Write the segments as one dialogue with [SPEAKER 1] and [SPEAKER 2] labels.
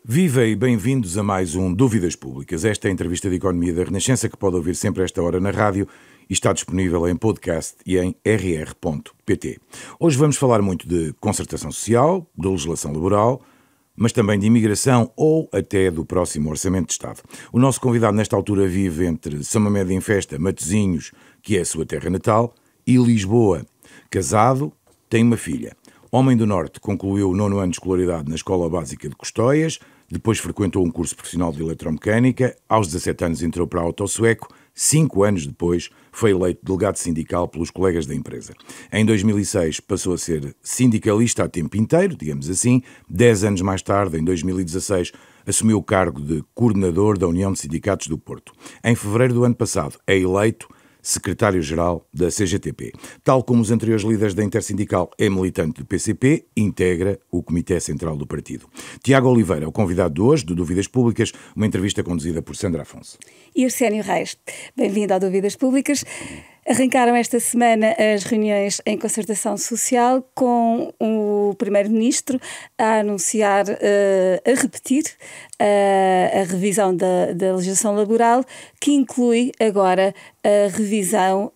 [SPEAKER 1] Viva e bem-vindos a mais um Dúvidas Públicas. Esta é a entrevista de Economia da Renascença que pode ouvir sempre a esta hora na rádio e está disponível em podcast e em rr.pt. Hoje vamos falar muito de concertação social, de legislação laboral, mas também de imigração ou até do próximo Orçamento de Estado. O nosso convidado nesta altura vive entre São Mamede em Festa, Matosinhos, que é a sua terra natal, e Lisboa. Casado, tem uma filha. Homem do Norte, concluiu o 9º ano de escolaridade na Escola Básica de Custóias, depois frequentou um curso profissional de eletromecânica, aos 17 anos entrou para a Autosueco, 5 anos depois foi eleito delegado sindical pelos colegas da empresa. Em 2006 passou a ser sindicalista a tempo inteiro, digamos assim. 10 anos mais tarde, em 2016, assumiu o cargo de coordenador da União de Sindicatos do Porto. Em fevereiro do ano passado é eleito secretário-geral da CGTP. Tal como os anteriores líderes da Intersindical, é militante do PCP, integra o Comitê Central do Partido. Tiago Oliveira é o convidado de hoje, do Dúvidas Públicas, uma entrevista conduzida por Sandra Afonso.
[SPEAKER 2] E Arsénio Reis, bem-vindo ao Dúvidas Públicas. Arrancaram esta semana as reuniões em concertação social com o Primeiro-Ministro a anunciar, a repetir a revisão da legislação laboral, que inclui agora a revisão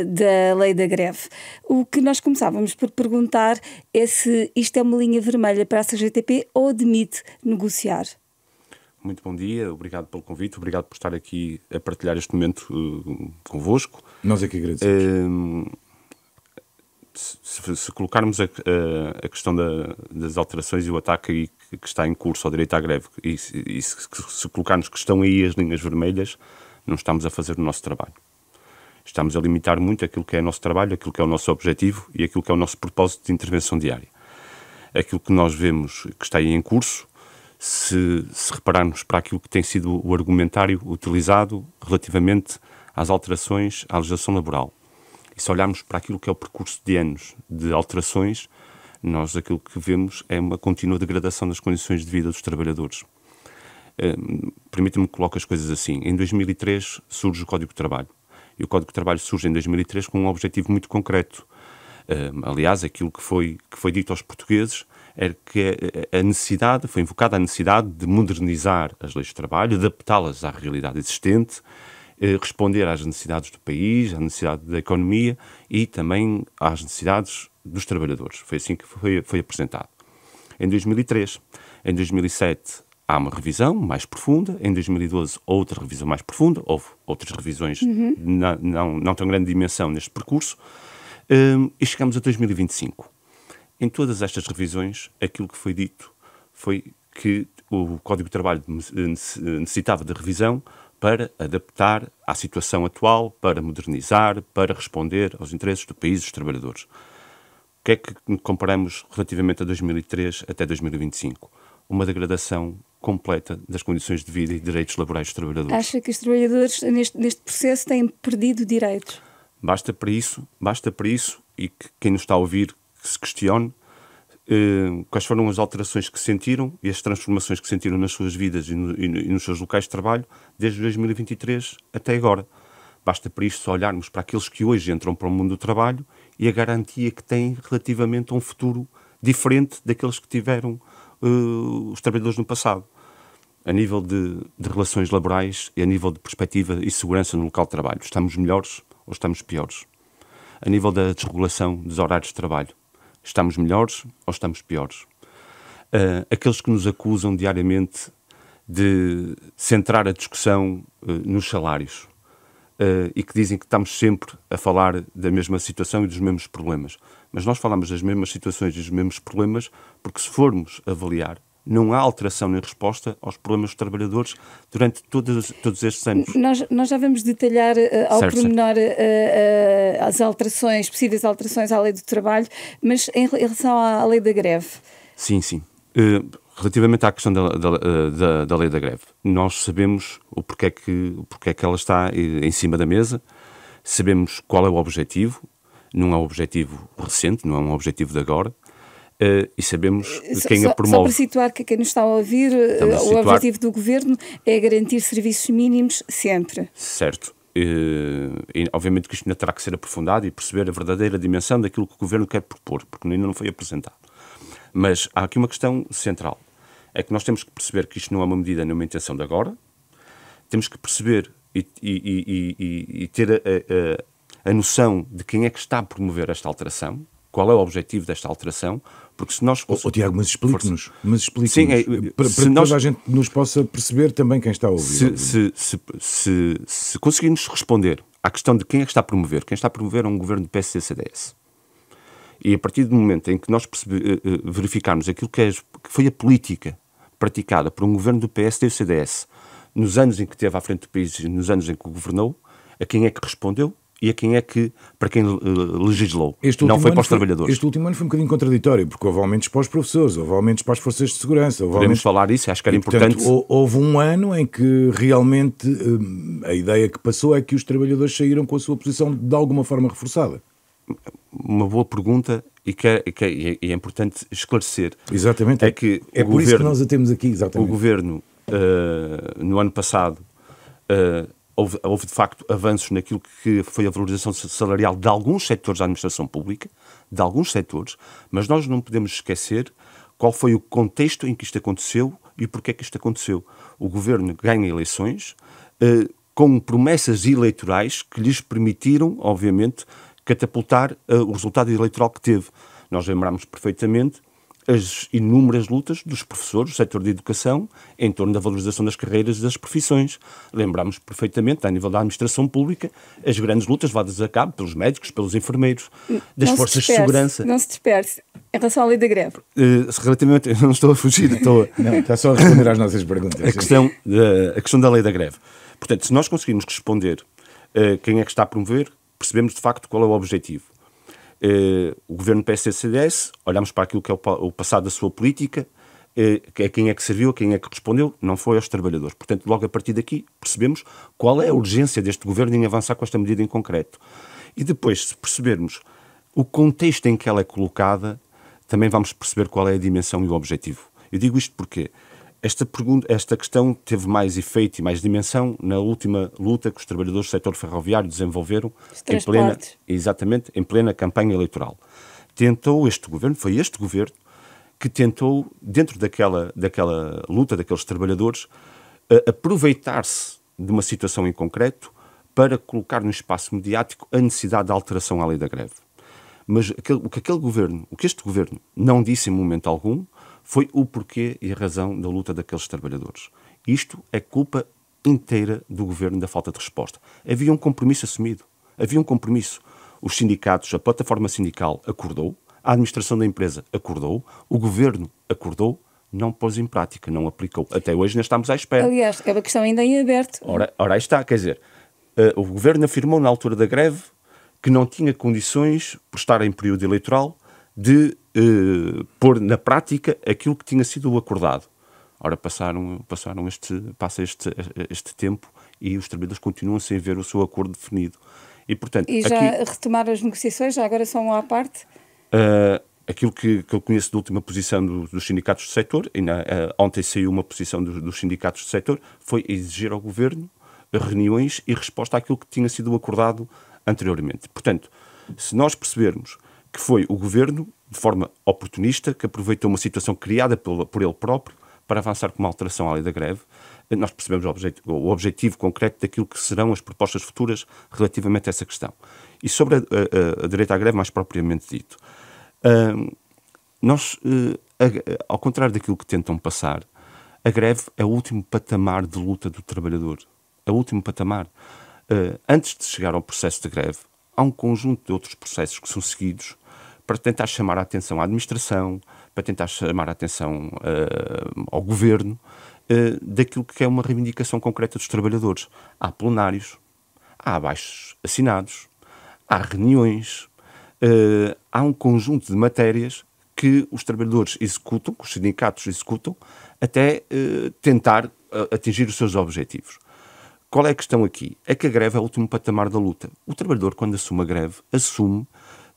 [SPEAKER 2] da lei da greve. O que nós começávamos por perguntar é se isto é uma linha vermelha para a CGTP ou admite negociar.
[SPEAKER 3] Muito bom dia, obrigado pelo convite, obrigado por estar aqui a partilhar este momento convosco.
[SPEAKER 1] Nós é que agradecemos.
[SPEAKER 3] Se colocarmos a questão das alterações e o ataque que está em curso ao direito à greve, e se colocarmos que estão aí as linhas vermelhas, não estamos a fazer o nosso trabalho. Estamos a limitar muito aquilo que é o nosso trabalho, aquilo que é o nosso objetivo e aquilo que é o nosso propósito de intervenção diária. Aquilo que nós vemos que está aí em curso, se repararmos para aquilo que tem sido o argumentário utilizado relativamente às alterações à legislação laboral, e se olharmos para aquilo que é o percurso de anos de alterações, nós aquilo que vemos é uma contínua degradação das condições de vida dos trabalhadores. Permita-me que coloque as coisas assim. Em 2003 surge o Código de Trabalho. E o Código de Trabalho surge em 2003 com um objetivo muito concreto. Aliás, aquilo que foi dito aos portugueses era que a necessidade, foi invocada a necessidade de modernizar as leis de trabalho, adaptá-las à realidade existente, responder às necessidades do país, à necessidade da economia e também às necessidades dos trabalhadores. Foi assim que foi apresentado. Em 2003, em 2007 há uma revisão mais profunda, em 2012 outra revisão mais profunda, houve outras revisões não tão grande dimensão neste percurso, e chegamos a 2025. Em todas estas revisões, aquilo que foi dito foi que o Código de Trabalho necessitava de revisão para adaptar à situação atual, para modernizar, para responder aos interesses do país e dos trabalhadores. O que é que comparamos relativamente a 2003 até 2025? Uma degradação completa das condições de vida e direitos laborais dos trabalhadores.
[SPEAKER 2] Acha que os trabalhadores neste processo têm perdido direitos?
[SPEAKER 3] Basta para isso, e que quem nos está a ouvir que se questione quais foram as alterações que sentiram e as transformações que sentiram nas suas vidas e nos seus locais de trabalho desde 2023 até agora. Basta para isto só olharmos para aqueles que hoje entram para o mundo do trabalho e a garantia que têm relativamente a um futuro diferente daqueles que tiveram os trabalhadores no passado. A nível de relações laborais e a nível de perspectiva e segurança no local de trabalho, estamos melhores ou estamos piores? A nível da desregulação dos horários de trabalho, estamos melhores ou estamos piores? Aqueles que nos acusam diariamente de centrar a discussão nos salários e que dizem que estamos sempre a falar da mesma situação e dos mesmos problemas. Mas nós falamos das mesmas situações e dos mesmos problemas porque, se formos avaliar, não há alteração nem resposta aos problemas dos trabalhadores durante todos estes anos.
[SPEAKER 2] Nós já vamos detalhar ao pormenor as alterações, possíveis alterações à lei do trabalho, mas em relação à lei da greve.
[SPEAKER 3] Sim. Relativamente à questão da lei da greve, nós sabemos o porquê que ela está em cima da mesa, sabemos qual é o objetivo, não é um objetivo recente, não é um objetivo de agora, e sabemos quem a promove.
[SPEAKER 2] Só para situar que quem nos está a ouvir, o objetivo do Governo é garantir serviços mínimos sempre.
[SPEAKER 3] Certo. E obviamente que isto ainda terá que ser aprofundado e perceber a verdadeira dimensão daquilo que o Governo quer propor, porque ainda não foi apresentado. Mas há aqui uma questão central. é que nós temos que perceber que isto não é uma medida, nem uma intenção de agora. Temos que perceber e ter a noção de quem é que está a promover esta alteração, qual é o objetivo desta alteração, porque se nós...
[SPEAKER 1] Tiago, mas explique-nos.
[SPEAKER 3] Sim,
[SPEAKER 1] para que toda a gente nos possa perceber também quem está a ouvir.
[SPEAKER 3] Se conseguirmos responder à questão de quem é que está a promover, quem está a promover é um governo do PSD-CDS. E a partir do momento em que nós verificarmos aquilo que foi a política praticada por um governo do PSD e do CDS nos anos em que esteve à frente do país e nos anos em que governou, a quem é que respondeu e a quem é que, para quem legislou. Não foi para os trabalhadores.
[SPEAKER 1] Este último ano foi um bocadinho contraditório, porque houve aumentos para os professores, houve aumentos para as forças de segurança.
[SPEAKER 3] Podemos falar isso, acho que era importante.
[SPEAKER 1] Portanto, houve um ano em que realmente a ideia que passou é que os trabalhadores saíram com a sua posição de alguma forma reforçada.
[SPEAKER 3] Uma boa pergunta e é importante esclarecer.
[SPEAKER 1] Exatamente.
[SPEAKER 3] É que
[SPEAKER 1] por isso que nós a temos aqui, exatamente.
[SPEAKER 3] O governo, no ano passado, houve de facto avanços naquilo que foi a valorização salarial de alguns setores da administração pública, de alguns setores, mas nós não podemos esquecer qual foi o contexto em que isto aconteceu e porquê que isto aconteceu. O governo ganha eleições com promessas eleitorais que lhes permitiram, obviamente, catapultar o resultado eleitoral que teve. Nós lembramos perfeitamente as inúmeras lutas dos professores do setor de educação em torno da valorização das carreiras e das profissões. Lembramos perfeitamente, a nível da administração pública, as grandes lutas levadas a cabo pelos médicos, pelos enfermeiros, das forças de segurança.
[SPEAKER 2] Não se disperse. Em relação à lei da greve.
[SPEAKER 3] Relativamente, eu não estou a fugir,
[SPEAKER 1] Não, está só a responder às nossas perguntas.
[SPEAKER 3] A questão da lei da greve. Portanto, se nós conseguirmos responder quem é que está a promover, percebemos de facto qual é o objetivo. O governo PSD-CDS, olhamos para aquilo que é o passado da sua política, a quem é que serviu, a quem é que respondeu, não foi aos trabalhadores. Portanto, logo a partir daqui, percebemos qual é a urgência deste governo em avançar com esta medida em concreto. E depois, se percebermos o contexto em que ela é colocada, também vamos perceber qual é a dimensão e o objetivo. Eu digo isto porque esta questão teve mais efeito e mais dimensão na última luta que os trabalhadores do setor ferroviário desenvolveram em plena campanha eleitoral. Foi este governo que tentou, dentro daquela luta daqueles trabalhadores, aproveitar-se de uma situação em concreto para colocar no espaço mediático a necessidade de alteração à lei da greve. Mas o que este governo não disse em momento algum foi o porquê e a razão da luta daqueles trabalhadores. Isto é culpa inteira do governo da falta de resposta. Havia um compromisso assumido. Havia um compromisso. Os sindicatos, a plataforma sindical acordou, a administração da empresa acordou, o governo acordou, não pôs em prática, não aplicou. Até hoje ainda estamos à espera.
[SPEAKER 2] Aliás, é uma questão ainda em aberto.
[SPEAKER 3] Ora aí está, quer dizer, o governo afirmou na altura da greve que não tinha condições, por estar em período eleitoral, de pôr na prática aquilo que tinha sido acordado. Ora, passa este tempo e os trabalhadores continuam sem ver o seu acordo definido. E, portanto,
[SPEAKER 2] já retomaram as negociações? Já agora são à parte?
[SPEAKER 3] Aquilo que eu conheço da última posição dos sindicatos do setor, ontem saiu uma posição dos sindicatos do setor, foi exigir ao governo reuniões e resposta àquilo que tinha sido acordado anteriormente. Portanto, se nós percebermos que foi o governo, de forma oportunista, que aproveitou uma situação criada por ele próprio para avançar com uma alteração à lei da greve, nós percebemos o objetivo concreto daquilo que serão as propostas futuras relativamente a essa questão. E sobre a direito à greve, mais propriamente dito, ao contrário daquilo que tentam passar, a greve é o último patamar de luta do trabalhador. É o último patamar. Antes de chegar ao processo de greve, há um conjunto de outros processos que são seguidos para tentar chamar a atenção à administração, para tentar chamar a atenção ao governo, daquilo que é uma reivindicação concreta dos trabalhadores. Há plenários, há abaixos assinados, há reuniões, há um conjunto de matérias que os trabalhadores executam, que os sindicatos executam, até tentar atingir os seus objetivos. Qual é a questão aqui? É que a greve é o último patamar da luta. O trabalhador, quando assume a greve, assume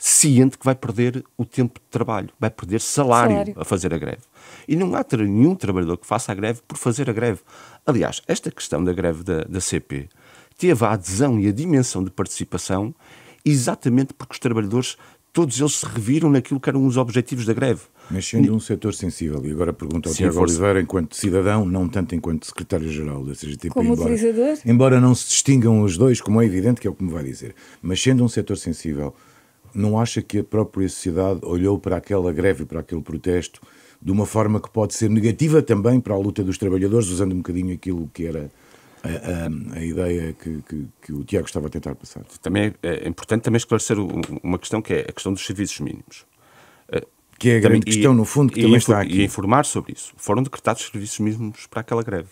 [SPEAKER 3] ciente que vai perder o tempo de trabalho, vai perder salário a fazer a greve. E não há nenhum trabalhador que faça a greve por fazer a greve. Aliás, esta questão da greve da CP teve a adesão e a dimensão de participação exatamente porque os trabalhadores, todos eles se reviram naquilo que eram os objetivos da greve.
[SPEAKER 1] Mexendo um setor sensível, e agora pergunto ao Tiago Oliveira, enquanto cidadão, não tanto enquanto secretário-geral da CGTP,
[SPEAKER 2] como utilizador,
[SPEAKER 1] embora não se distingam os dois, como é evidente que é o que me vai dizer, mas sendo um setor sensível, não acha que a própria sociedade olhou para aquela greve, para aquele protesto, de uma forma que pode ser negativa também para a luta dos trabalhadores, usando um bocadinho aquilo que era a ideia que o Tiago estava a tentar passar?
[SPEAKER 3] Também é importante também esclarecer uma questão, que é a questão dos serviços mínimos.
[SPEAKER 1] Que é a grande questão, no fundo, que também está aqui.
[SPEAKER 3] E informar sobre isso. Foram decretados serviços mínimos para aquela greve.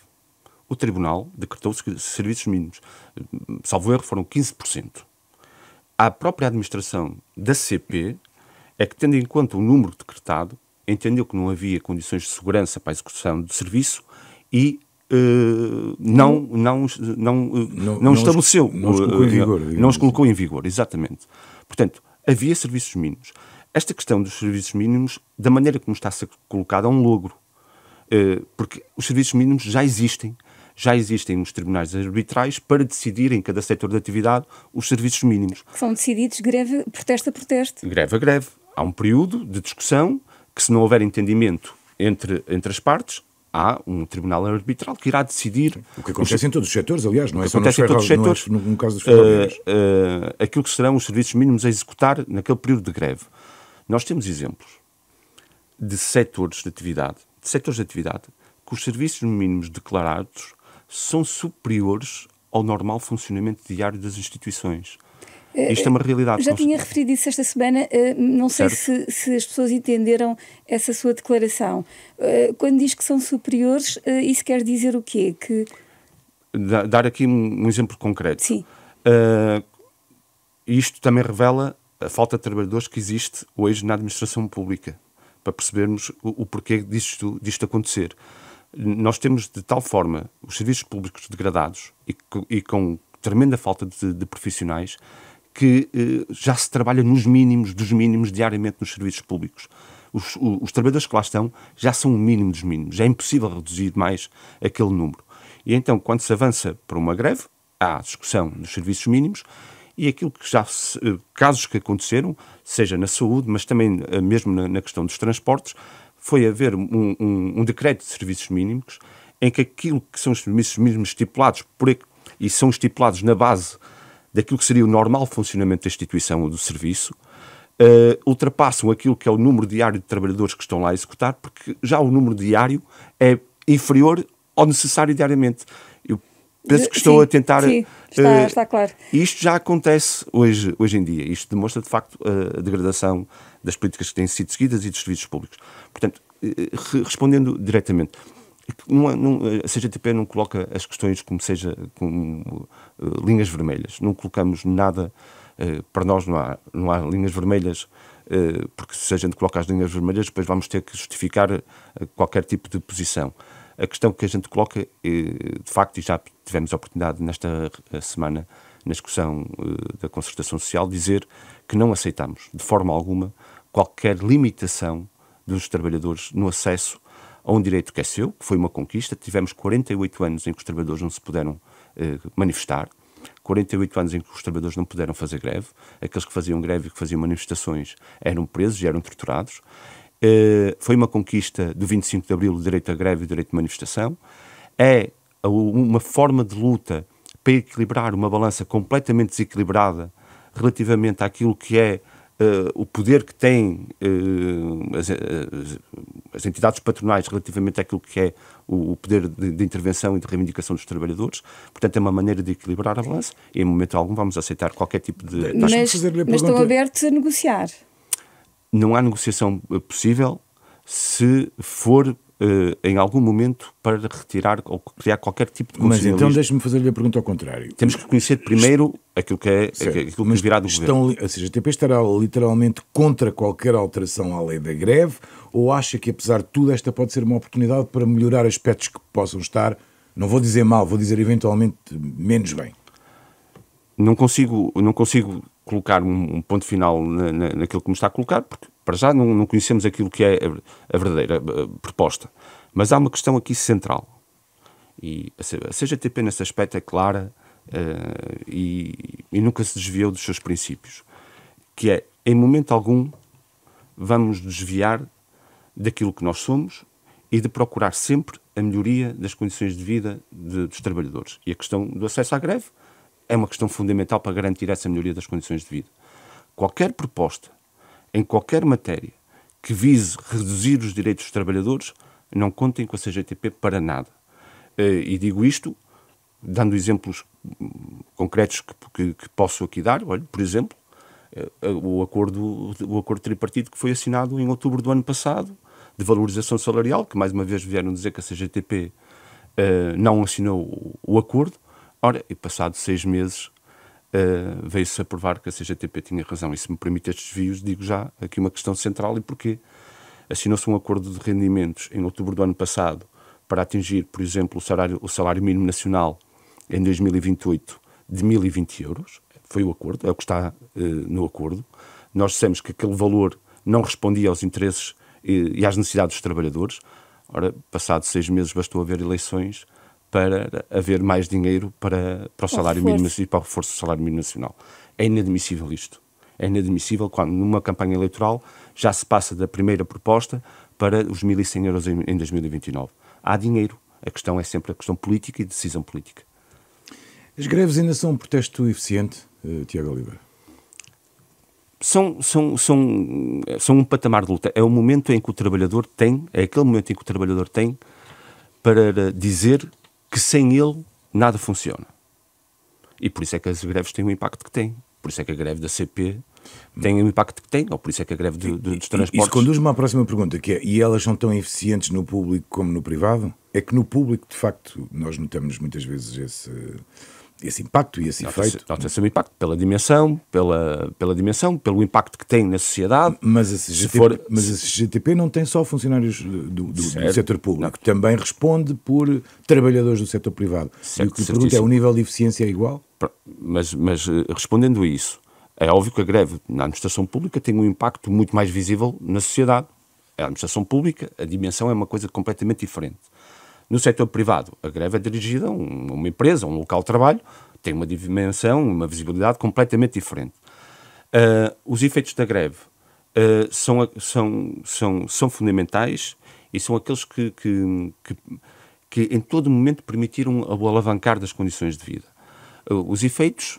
[SPEAKER 3] O Tribunal decretou serviços mínimos. Salvo erro, foram 15%. A própria administração da CP é que, tendo em conta o número decretado, entendeu que não havia condições de segurança para a execução do serviço e não estabeleceu.
[SPEAKER 1] Não os colocou em vigor.
[SPEAKER 3] Não os colocou em vigor, exatamente. Portanto, havia serviços mínimos. Esta questão dos serviços mínimos, da maneira como está a ser colocada, é um logro. Porque os serviços mínimos já existem nos tribunais arbitrais para decidir em cada setor de atividade os serviços mínimos.
[SPEAKER 2] Que são decididos protesto a protesto.
[SPEAKER 3] Greve a greve. Há um período de discussão que, se não houver entendimento entre as partes, há um tribunal arbitral que irá decidir...
[SPEAKER 1] O que acontece em todos os setores, aliás, não é só no caso dos
[SPEAKER 3] ferroviários. Aquilo que serão os serviços mínimos a executar naquele período de greve. Nós temos exemplos de setores de atividade que os serviços mínimos declarados são superiores ao normal funcionamento diário das instituições. Isto é uma realidade.
[SPEAKER 2] Já tinha referido isso esta semana, não sei se as pessoas entenderam essa sua declaração. Quando diz que são superiores, isso quer dizer o quê?
[SPEAKER 3] Dar aqui um exemplo concreto.
[SPEAKER 2] Sim.
[SPEAKER 3] Isto também revela a falta de trabalhadores que existe hoje na administração pública, para percebermos o porquê disto acontecer. Nós temos de tal forma os serviços públicos degradados e com tremenda falta de profissionais que já se trabalha nos mínimos dos mínimos diariamente nos serviços públicos. Os trabalhadores que lá estão já são o mínimo dos mínimos. Já é impossível reduzir mais aquele número. E então, quando se avança para uma greve, há a discussão dos serviços mínimos e aquilo que casos que aconteceram, seja na saúde, mas também mesmo na questão dos transportes, foi haver um decreto de serviços mínimos em que aquilo que são os serviços mínimos estipulados e são estipulados na base daquilo que seria o normal funcionamento da instituição ou do serviço, ultrapassam aquilo que é o número diário de trabalhadores que estão lá a executar, porque já o número diário é inferior ao necessário diariamente. Eu penso que estou a tentar...
[SPEAKER 2] Sim, está claro.
[SPEAKER 3] Isto já acontece hoje em dia. Isto demonstra, de facto, a degradação das políticas que têm sido seguidas e dos serviços públicos. Portanto, respondendo diretamente, a CGTP não coloca as questões como linhas vermelhas. Não colocamos nada, para nós não há linhas vermelhas, porque se a gente coloca as linhas vermelhas, depois vamos ter que justificar qualquer tipo de posição. A questão que a gente coloca, de facto, e já tivemos a oportunidade nesta semana, na discussão da concertação social, dizer que não aceitamos, de forma alguma, qualquer limitação dos trabalhadores no acesso a um direito que é seu, que foi uma conquista. Tivemos 48 anos em que os trabalhadores não se puderam manifestar, 48 anos em que os trabalhadores não puderam fazer greve, aqueles que faziam greve e que faziam manifestações eram presos e eram torturados. Foi uma conquista do 25 de Abril o direito à greve e o direito de manifestação. É uma forma de luta para equilibrar uma balança completamente desequilibrada relativamente àquilo que é o poder que têm as entidades patronais relativamente àquilo que é o poder de intervenção e de reivindicação dos trabalhadores. Portanto, é uma maneira de equilibrar a balança e, em momento algum, vamos aceitar qualquer tipo de...
[SPEAKER 2] Mas estão abertos a negociar?
[SPEAKER 3] Não há negociação possível se for em algum momento para retirar ou criar qualquer tipo de
[SPEAKER 1] condicionalismo. Mas então deixe-me fazer-lhe a pergunta ao contrário.
[SPEAKER 3] Temos que conhecer primeiro aquilo que é aquilo que virá do governo.
[SPEAKER 1] A CGTP estará literalmente contra qualquer alteração à lei da greve, ou acha que, apesar de tudo, esta pode ser uma oportunidade para melhorar aspectos que possam estar, não vou dizer mal, vou dizer eventualmente menos bem?
[SPEAKER 3] Não consigo colocar um ponto final naquilo que me está a colocar, porque para já não conhecemos aquilo que é a verdadeira proposta. Mas há uma questão aqui central. E a CGTP nesse aspecto é clara e nunca se desviou dos seus princípios. Que é, em momento algum, vamos desviar daquilo que nós somos e de procurar sempre a melhoria das condições de vida dos trabalhadores. E a questão do acesso à greve é uma questão fundamental para garantir essa melhoria das condições de vida. Qualquer proposta, em qualquer matéria, que vise reduzir os direitos dos trabalhadores, não contem com a CGTP para nada. E digo isto dando exemplos concretos que posso aqui dar. Olha, por exemplo, o acordo tripartito que foi assinado em outubro do ano passado, de valorização salarial, que mais uma vez vieram dizer que a CGTP não assinou o acordo. Ora, e passado 6 meses veio-se a provar que a CGTP tinha razão. E se me permite estes desvios, digo já aqui uma questão central e porquê. Assinou-se um acordo de rendimentos em outubro do ano passado para atingir, por exemplo, o salário mínimo nacional em 2028 de 1.020 euros. Foi o acordo, é o que está no acordo. Nós dissemos que aquele valor não respondia aos interesses e às necessidades dos trabalhadores. Ora, passados 6 meses bastou haver eleições para haver mais dinheiro para o salário mínimo e para o reforço do salário mínimo nacional. É inadmissível isto. É inadmissível quando numa campanha eleitoral já se passa da primeira proposta para os 1.100 euros em 2029. Há dinheiro. A questão é sempre a questão política e decisão política.
[SPEAKER 1] As greves ainda são um protesto eficiente, Tiago Oliveira?
[SPEAKER 3] São um patamar de luta. É o momento em que o trabalhador tem, é aquele momento em que o trabalhador tem para dizer que sem ele nada funciona. E por isso é que as greves têm o impacto que têm. Por isso é que a greve da CP tem o impacto que tem, ou por isso é que a greve dos transportes...
[SPEAKER 1] Isso conduz-me à próxima pergunta, que é, e elas são tão eficientes no público como no privado? É que no público, de facto, nós notamos muitas vezes esse impacto e esse efeito.
[SPEAKER 3] Nota-se o impacto pela dimensão, pelo impacto que tem na sociedade.
[SPEAKER 1] Mas a CGTP não tem só funcionários do setor público, também responde por trabalhadores do setor privado.
[SPEAKER 3] Certo,
[SPEAKER 1] e o que lhe pergunto é, o nível de eficiência é igual?
[SPEAKER 3] Mas respondendo a isso, é óbvio que a greve na administração pública tem um impacto muito mais visível na sociedade. A administração pública, a dimensão é uma coisa completamente diferente. No setor privado, a greve é dirigida a uma empresa, a um local de trabalho, tem uma dimensão, uma visibilidade completamente diferente. Os efeitos da greve são fundamentais e são aqueles que em todo momento permitiram o alavancar das condições de vida. Os efeitos,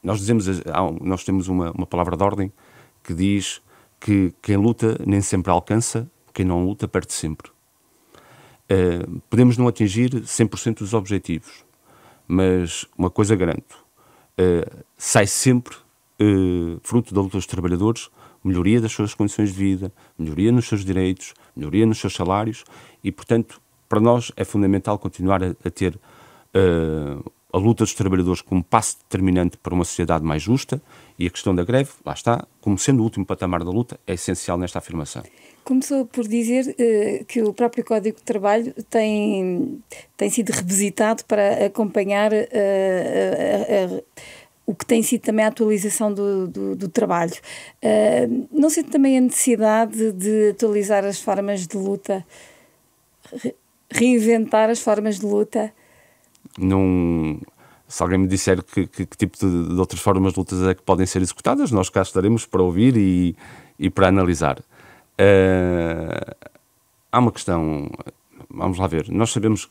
[SPEAKER 3] nós temos uma palavra de ordem que diz que quem luta nem sempre alcança, quem não luta perde sempre. Podemos não atingir 100% dos objetivos, mas uma coisa garanto, sai sempre, fruto da luta dos trabalhadores, melhoria das suas condições de vida, melhoria nos seus direitos, melhoria nos seus salários e, portanto, para nós é fundamental continuar a ter a luta dos trabalhadores como passo determinante para uma sociedade mais justa e a questão da greve, lá está, como sendo o último patamar da luta, é essencial nesta afirmação. Começou
[SPEAKER 2] por dizer que o próprio Código de Trabalho tem sido revisitado para acompanhar o que tem sido também a atualização do trabalho. Não sente também a necessidade de atualizar as formas de luta, reinventar as formas de luta?
[SPEAKER 3] Se alguém me disser que tipo de outras formas de lutas é que podem ser executadas, nós cá estaremos para ouvir e para analisar. Há uma questão, vamos lá ver, nós sabemos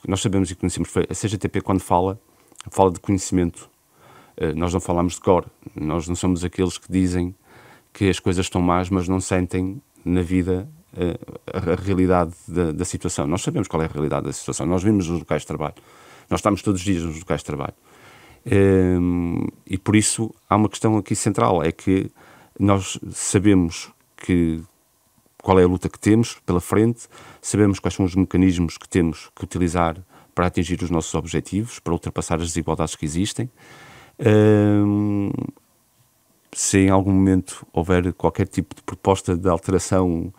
[SPEAKER 3] nós sabemos e conhecemos, a CGTP quando fala de conhecimento, nós não falamos de cor, nós não somos aqueles que dizem que as coisas estão más, mas não sentem na vida a realidade da situação. Nós sabemos qual é a realidade da situação, nós vimos nos locais de trabalho, nós estamos todos os dias nos locais de trabalho. E por isso há uma questão aqui central, é que nós sabemos qual é a luta que temos pela frente, sabemos quais são os mecanismos que temos que utilizar para atingir os nossos objetivos, para ultrapassar as desigualdades que existem. Se em algum momento houver qualquer tipo de proposta de alteração,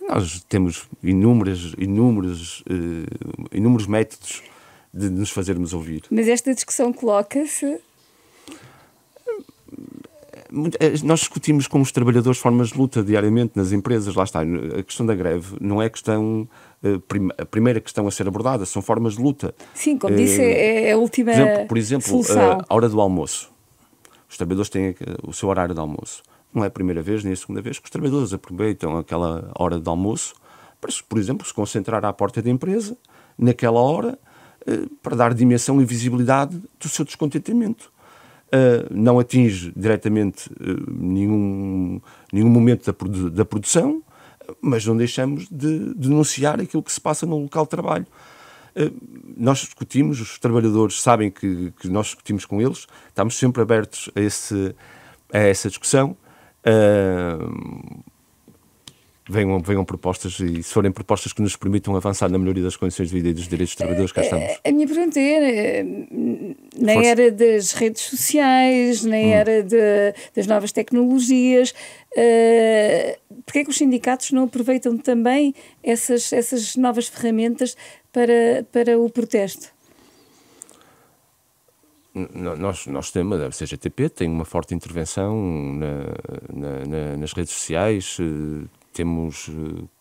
[SPEAKER 3] nós temos inúmeros métodos de nos fazermos ouvir.
[SPEAKER 2] Mas esta discussão coloca-se...
[SPEAKER 3] Nós discutimos com os trabalhadores formas de luta diariamente nas empresas, lá está. A questão da greve não é a primeira questão a ser abordada, são formas de luta.
[SPEAKER 2] Sim, como disse, é a última solução.
[SPEAKER 3] Por exemplo, a hora do almoço. Os trabalhadores têm o seu horário de almoço. não é a primeira vez nem a segunda vez que os trabalhadores aproveitam aquela hora de almoço para, por exemplo, se concentrar à porta da empresa, naquela hora, para dar dimensão e visibilidade do seu descontentamento. Não atinge diretamente nenhum momento da produção, mas não deixamos de denunciar aquilo que se passa no local de trabalho. Nós discutimos, os trabalhadores sabem que nós discutimos com eles, estamos sempre abertos a essa discussão. Venham propostas, e se forem propostas que nos permitam avançar na melhoria das condições de vida e dos direitos dos trabalhadores, cá estamos.
[SPEAKER 2] A minha pergunta é, na era das redes sociais, na era das novas tecnologias, porque é que os sindicatos não aproveitam também essas novas ferramentas para o protesto?
[SPEAKER 3] Nós temos, a CGTP tem uma forte intervenção nas redes sociais, temos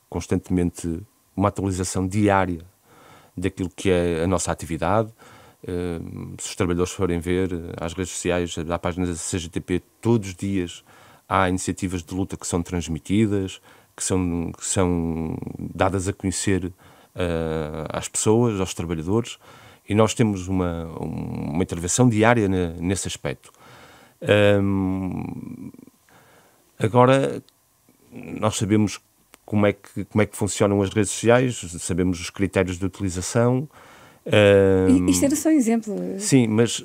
[SPEAKER 3] constantemente uma atualização diária daquilo que é a nossa atividade. Se os trabalhadores forem ver às redes sociais, à página da CGTP, todos os dias há iniciativas de luta que são transmitidas, que são dadas a conhecer às pessoas, aos trabalhadores, e nós temos uma intervenção diária nesse aspecto. Agora, nós sabemos como é que funcionam as redes sociais, sabemos os critérios de utilização.
[SPEAKER 2] Isto era só um exemplo.
[SPEAKER 3] Sim, mas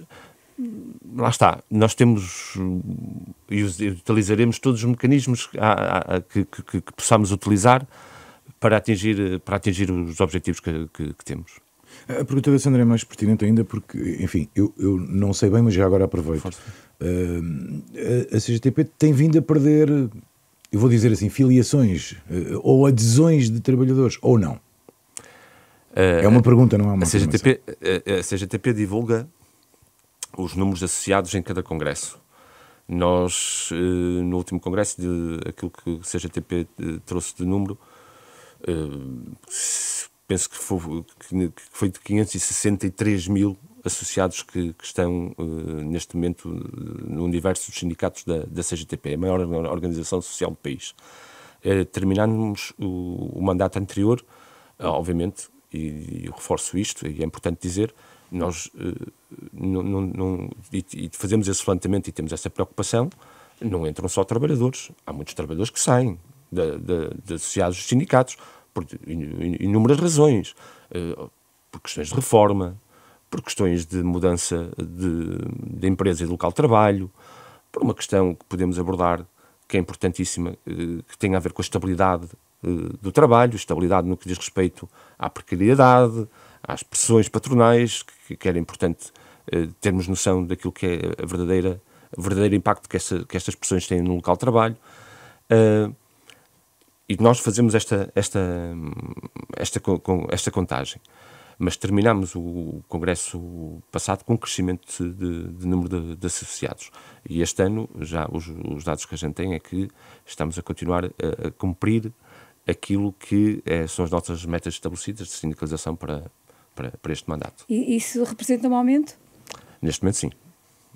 [SPEAKER 3] lá está. Nós temos e utilizaremos todos os mecanismos que possamos utilizar para atingir os objetivos que temos.
[SPEAKER 1] A pergunta da Sandra é mais pertinente ainda porque, enfim, eu não sei bem, mas já agora aproveito. A CGTP tem vindo a perder, eu vou dizer assim, filiações ou adesões de trabalhadores, ou não? É uma pergunta, não é uma
[SPEAKER 3] afirmação. A CGTP divulga os números associados em cada congresso. Nós, no último congresso, aquilo que a CGTP trouxe de número, penso que foi de 563 mil associados que estão neste momento no universo dos sindicatos da CGTP, a maior organização social do país. Terminamos o mandato anterior, obviamente, e eu reforço isto, e é importante dizer, nós e fazemos esse levantamento e temos essa preocupação, não entram só trabalhadores, há muitos trabalhadores que saem de associados dos sindicatos, por inúmeras razões, por questões de reforma, por questões de mudança de empresa e de local de trabalho, por uma questão que podemos abordar, que é importantíssima, que tem a ver com a estabilidade do trabalho, estabilidade no que diz respeito à precariedade, às pressões patronais, que era importante termos noção daquilo que é o verdadeiro impacto que estas pressões têm no local de trabalho. E nós fazemos esta contagem. Mas terminamos o congresso passado com um crescimento de número de associados. E este ano, já os dados que a gente tem é que estamos a continuar a cumprir aquilo que são as nossas metas estabelecidas de sindicalização para este mandato.
[SPEAKER 2] E isso representa um aumento?
[SPEAKER 3] Neste momento, sim.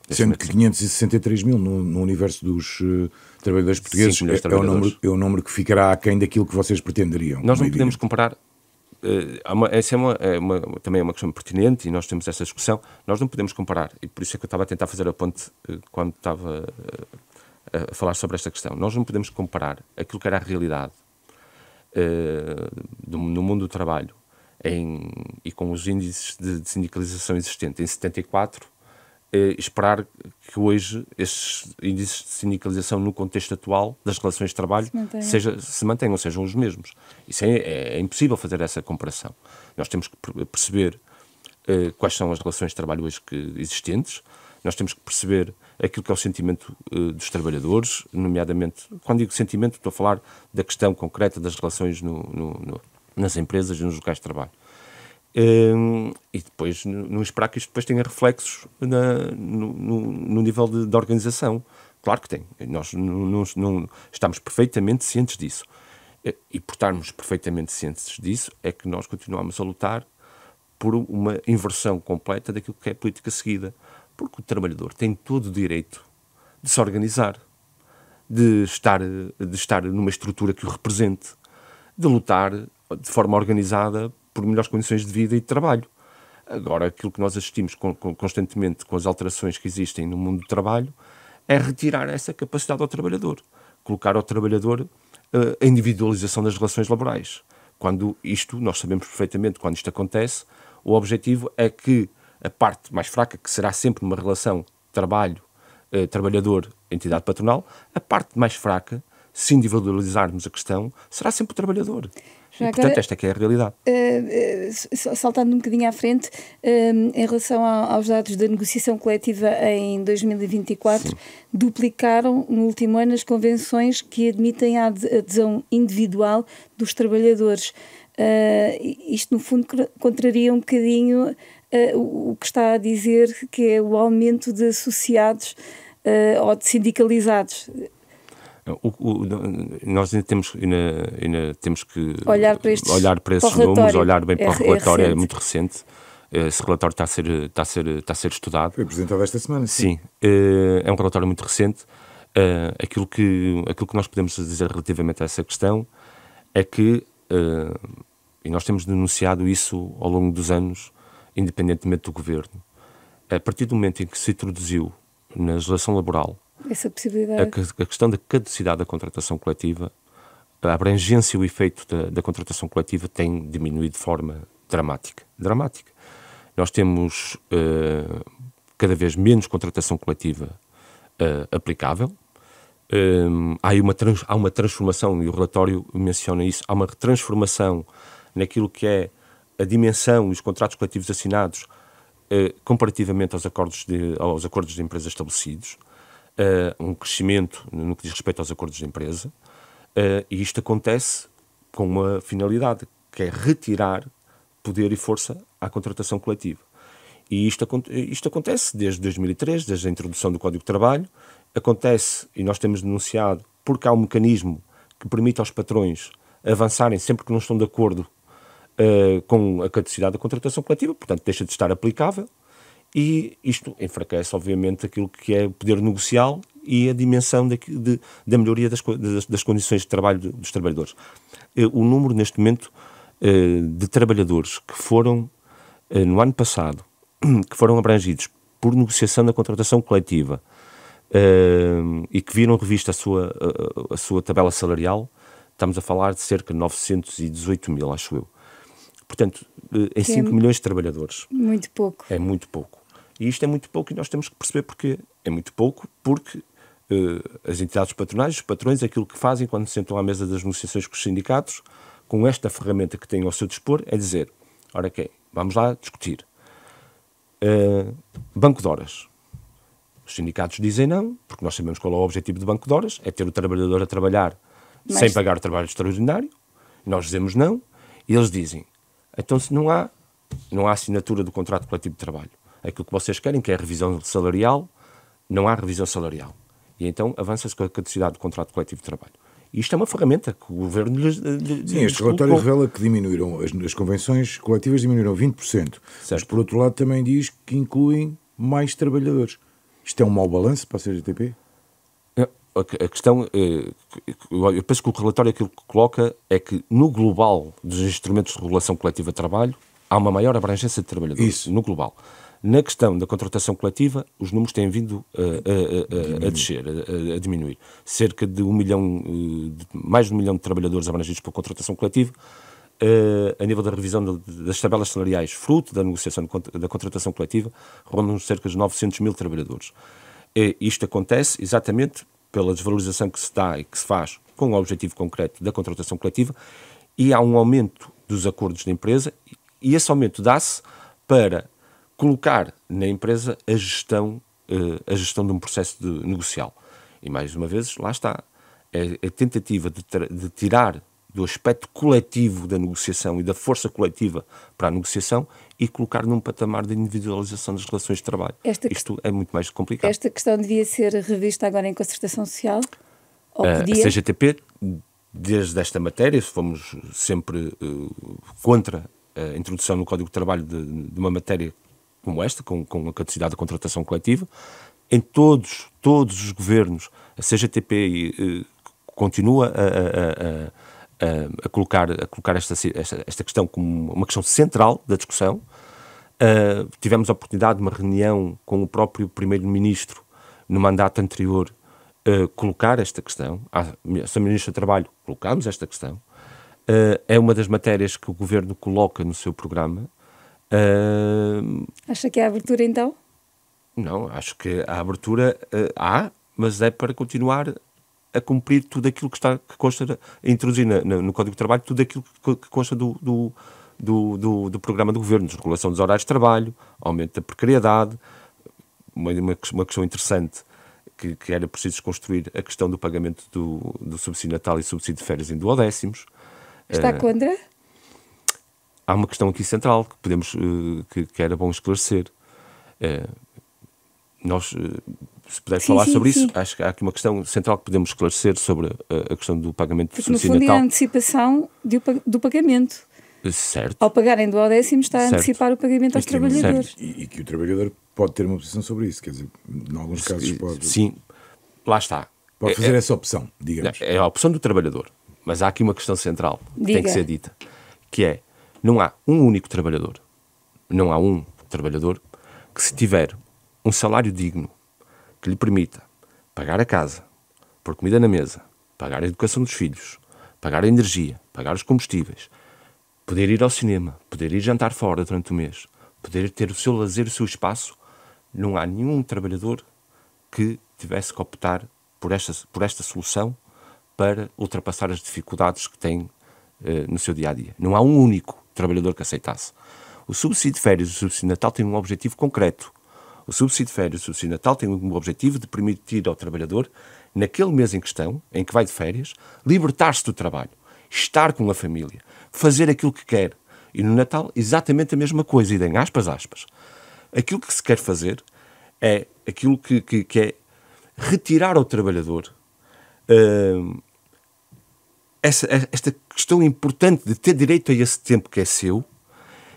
[SPEAKER 1] Sendo que 563 mil no universo dos trabalhadores portugueses é o número que ficará aquém daquilo que vocês pretenderiam.
[SPEAKER 3] Nós não podemos comparar. Essa também é uma questão pertinente e nós temos essa discussão. Nós não podemos comparar, e por isso é que eu estava a tentar fazer a ponte quando estava a falar sobre esta questão. Nós não podemos comparar aquilo que era a realidade no mundo do trabalho e com os índices de sindicalização existentes em 74, esperar que hoje estes índices de sindicalização no contexto atual das relações de trabalho se mantenham, sejam os mesmos. Isso é impossível fazer essa comparação. Nós temos que perceber quais são as relações de trabalho hoje existentes, nós temos que perceber aquilo que é o sentimento dos trabalhadores, nomeadamente, quando digo sentimento, estou a falar da questão concreta das relações nas empresas e nos locais de trabalho. E depois não esperar que isto depois tenha reflexos no nível de organização. Claro que tem. Nós não estamos perfeitamente cientes disso. E por estarmos perfeitamente cientes disso é que nós continuamos a lutar por uma inversão completa daquilo que é a política seguida. Porque o trabalhador tem todo o direito de se organizar. de estar numa estrutura que o represente, de lutar de forma organizada por melhores condições de vida e de trabalho. Agora, aquilo que nós assistimos constantemente com as alterações que existem no mundo do trabalho é retirar essa capacidade ao trabalhador, colocar ao trabalhador a individualização das relações laborais. Quando isto, nós sabemos perfeitamente, quando isto acontece, o objetivo é que a parte mais fraca, que será sempre uma relação trabalho-trabalhador, entidade patronal, a parte mais fraca, se individualizarmos a questão, será sempre o trabalhador. E, portanto, esta é que é a realidade.
[SPEAKER 2] Saltando um bocadinho à frente, em relação aos dados da negociação coletiva em 2024, sim, duplicaram no último ano as convenções que admitem a adesão individual dos trabalhadores. Isto, no fundo, contraria um bocadinho o que está a dizer, que é o aumento de associados ou de sindicalizados.
[SPEAKER 3] Nós ainda temos que olhar para esses números, olhar bem para o relatório, é muito recente. Esse relatório está a ser estudado.
[SPEAKER 1] Foi apresentado esta semana.
[SPEAKER 3] Sim, é um relatório muito recente. Aquilo que nós podemos dizer relativamente a essa questão é que, e nós temos denunciado isso ao longo dos anos, independentemente do governo, a partir do momento em que se introduziu na legislação laboral
[SPEAKER 2] essa possibilidade,
[SPEAKER 3] a questão da caducidade da contratação coletiva, a abrangência e o efeito da contratação coletiva tem diminuído de forma dramática. Nós temos cada vez menos contratação coletiva aplicável. Há uma transformação, e o relatório menciona isso, há uma transformação naquilo que é a dimensão e os contratos coletivos assinados comparativamente aos acordos de empresa estabelecidos. Um crescimento no que diz respeito aos acordos de empresa, e isto acontece com uma finalidade, que é retirar poder e força à contratação coletiva. E isto acontece desde 2003, desde a introdução do Código de Trabalho, acontece, e nós temos denunciado, porque há um mecanismo que permite aos patrões avançarem sempre que não estão de acordo com a caducidade da contratação coletiva, portanto deixa de estar aplicável. E isto enfraquece, obviamente, aquilo que é o poder negocial e a dimensão da melhoria das condições de trabalho dos trabalhadores. O número, neste momento, de trabalhadores que foram, no ano passado, que foram abrangidos por negociação da contratação coletiva e que viram revista a sua tabela salarial, estamos a falar de cerca de 918 mil, acho eu. Portanto, em 5 milhões de trabalhadores.
[SPEAKER 2] Muito pouco.
[SPEAKER 3] É muito pouco. E isto é muito pouco e nós temos que perceber porquê. É muito pouco porque as entidades patronais, os patrões, aquilo que fazem quando se sentam à mesa das negociações com os sindicatos, com esta ferramenta que têm ao seu dispor, é dizer, ora ok, vamos lá discutir. Banco de horas. Os sindicatos dizem não, porque nós sabemos qual é o objetivo do banco de horas, é ter o trabalhador a trabalhar sem pagar o trabalho extraordinário. Nós dizemos não, e eles dizem, então se não há assinatura do contrato coletivo de trabalho, aquilo que vocês querem, que é a revisão salarial, não há revisão salarial. E então avança-se com a caducidade do contrato coletivo de trabalho. E isto é uma ferramenta que o governo lhes
[SPEAKER 1] Sim, este relatório revela que diminuíram, as convenções coletivas diminuíram 20%. Certo. Mas, por outro lado, também diz que incluem mais trabalhadores. Isto é um mau balanço para a CGTP?
[SPEAKER 3] A questão, eu penso que o relatório aquilo que coloca é que no global dos instrumentos de regulação coletiva de trabalho há uma maior abrangência de trabalhadores.
[SPEAKER 1] Isso.
[SPEAKER 3] No global. Na questão da contratação coletiva, os números têm vindo a descer, a diminuir. Cerca de mais de 1 milhão de trabalhadores abrangidos pela contratação coletiva, a nível da revisão das tabelas salariais, fruto da negociação da contratação coletiva, rondam cerca de 900 mil trabalhadores. Isto acontece exatamente pela desvalorização que se dá e que se faz com o objetivo concreto da contratação coletiva, e há um aumento dos acordos de empresa, e esse aumento dá-se para colocar na empresa a gestão de um processo negocial. E, mais uma vez, lá está. É a tentativa de tirar do aspecto coletivo da negociação e da força coletiva para a negociação e colocar num patamar de individualização das relações de trabalho. Isto é muito mais complicado.
[SPEAKER 2] Esta questão devia ser revista agora em concertação social? Ou
[SPEAKER 3] a CGTP, desde esta matéria, fomos sempre contra a introdução no Código de Trabalho de uma matéria como esta, com a caducidade da contratação coletiva. em todos os governos, a CGTP continua a colocar esta questão como uma questão central da discussão. Tivemos a oportunidade de uma reunião com o próprio Primeiro-Ministro no mandato anterior, colocar esta questão. A Sra. Ministra do Trabalho colocámos esta questão. É uma das matérias que o Governo coloca no seu programa.
[SPEAKER 2] Acha que há abertura então?
[SPEAKER 3] Não, acho que a abertura há, mas é para continuar a cumprir tudo aquilo que consta, a introduzir no Código de Trabalho, tudo aquilo que consta do programa do Governo, de regulação dos horários de trabalho, aumento da precariedade, uma questão interessante que era preciso construir a questão do pagamento do subsídio Natal e subsídio de férias em duodécimos.
[SPEAKER 2] Está contra?
[SPEAKER 3] Há uma questão aqui central que era bom esclarecer. Nós, se puder falar sobre isso, acho que há aqui uma questão central que podemos esclarecer sobre a questão do pagamento do subsídio Natal.
[SPEAKER 2] No fundo, é a antecipação do pagamento.
[SPEAKER 3] Certo.
[SPEAKER 2] Ao pagarem duodécimos, está a antecipar o pagamento aos trabalhadores.
[SPEAKER 1] E que o trabalhador pode ter uma posição sobre isso, quer dizer, em alguns casos pode...
[SPEAKER 3] Sim, lá está.
[SPEAKER 1] Pode fazer essa opção, digamos.
[SPEAKER 3] É a opção do trabalhador, mas há aqui uma questão central que tem que ser dita, que é, não há um único trabalhador, que se tiver um salário digno que lhe permita pagar a casa, pôr comida na mesa, pagar a educação dos filhos, pagar a energia, pagar os combustíveis, poder ir ao cinema, poder ir jantar fora durante o mês, poder ter o seu lazer, o seu espaço, não há nenhum trabalhador que tivesse que optar por esta solução para ultrapassar as dificuldades que tem no seu dia-a-dia. Não há um único trabalhador que aceitasse. O subsídio de férias e o subsídio de Natal têm um objetivo concreto. O subsídio de férias e o subsídio de Natal têm um objetivo de permitir ao trabalhador, naquele mês em questão, em que vai de férias, libertar-se do trabalho, estar com a família, fazer aquilo que quer. E no Natal, exatamente a mesma coisa. E em aspas. Aquilo que se quer fazer é aquilo que é retirar ao trabalhador esta questão importante de ter direito a esse tempo que é seu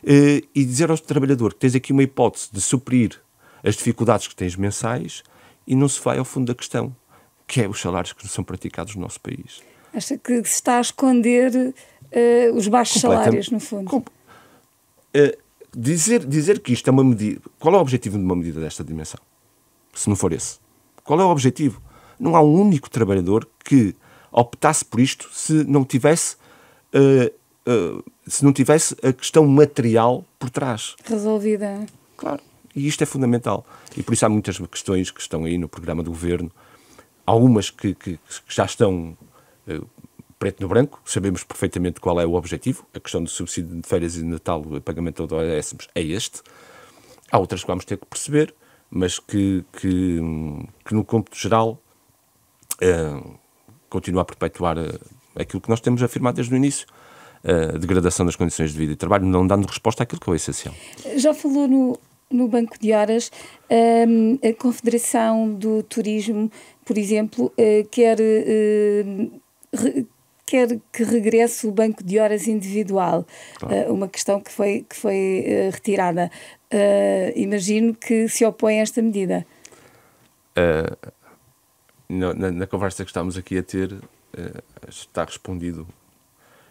[SPEAKER 3] e dizer ao trabalhador que tens aqui uma hipótese de suprir as dificuldades que tens mensais e não se vai ao fundo da questão, que é os salários que são praticados no nosso país.
[SPEAKER 2] Acha que se está a esconder os baixos salários, no fundo?
[SPEAKER 3] Dizer que isto é uma medida... Qual é o objetivo de uma medida desta dimensão? Se não for esse. Qual é o objetivo? Não há um único trabalhador que optasse por isto se não tivesse a questão material por trás.
[SPEAKER 2] Resolvida.
[SPEAKER 3] Claro. E isto é fundamental. E por isso há muitas questões que estão aí no programa do Governo. Algumas que já estão preto no branco. Sabemos perfeitamente qual é o objetivo. A questão do subsídio de férias e de Natal, o pagamento do décimos, é este. Há outras que vamos ter que perceber, mas que no cômputo geral continua a perpetuar aquilo que nós temos afirmado desde o início, a degradação das condições de vida e trabalho, não dando resposta àquilo que é o essencial.
[SPEAKER 2] Já falou no Banco de Horas, a Confederação do Turismo, por exemplo, quer que regresse o banco de horas individual, claro. Uma questão que foi retirada. Imagino que se opõe a esta medida.
[SPEAKER 3] Na conversa que estamos aqui a ter, está respondido.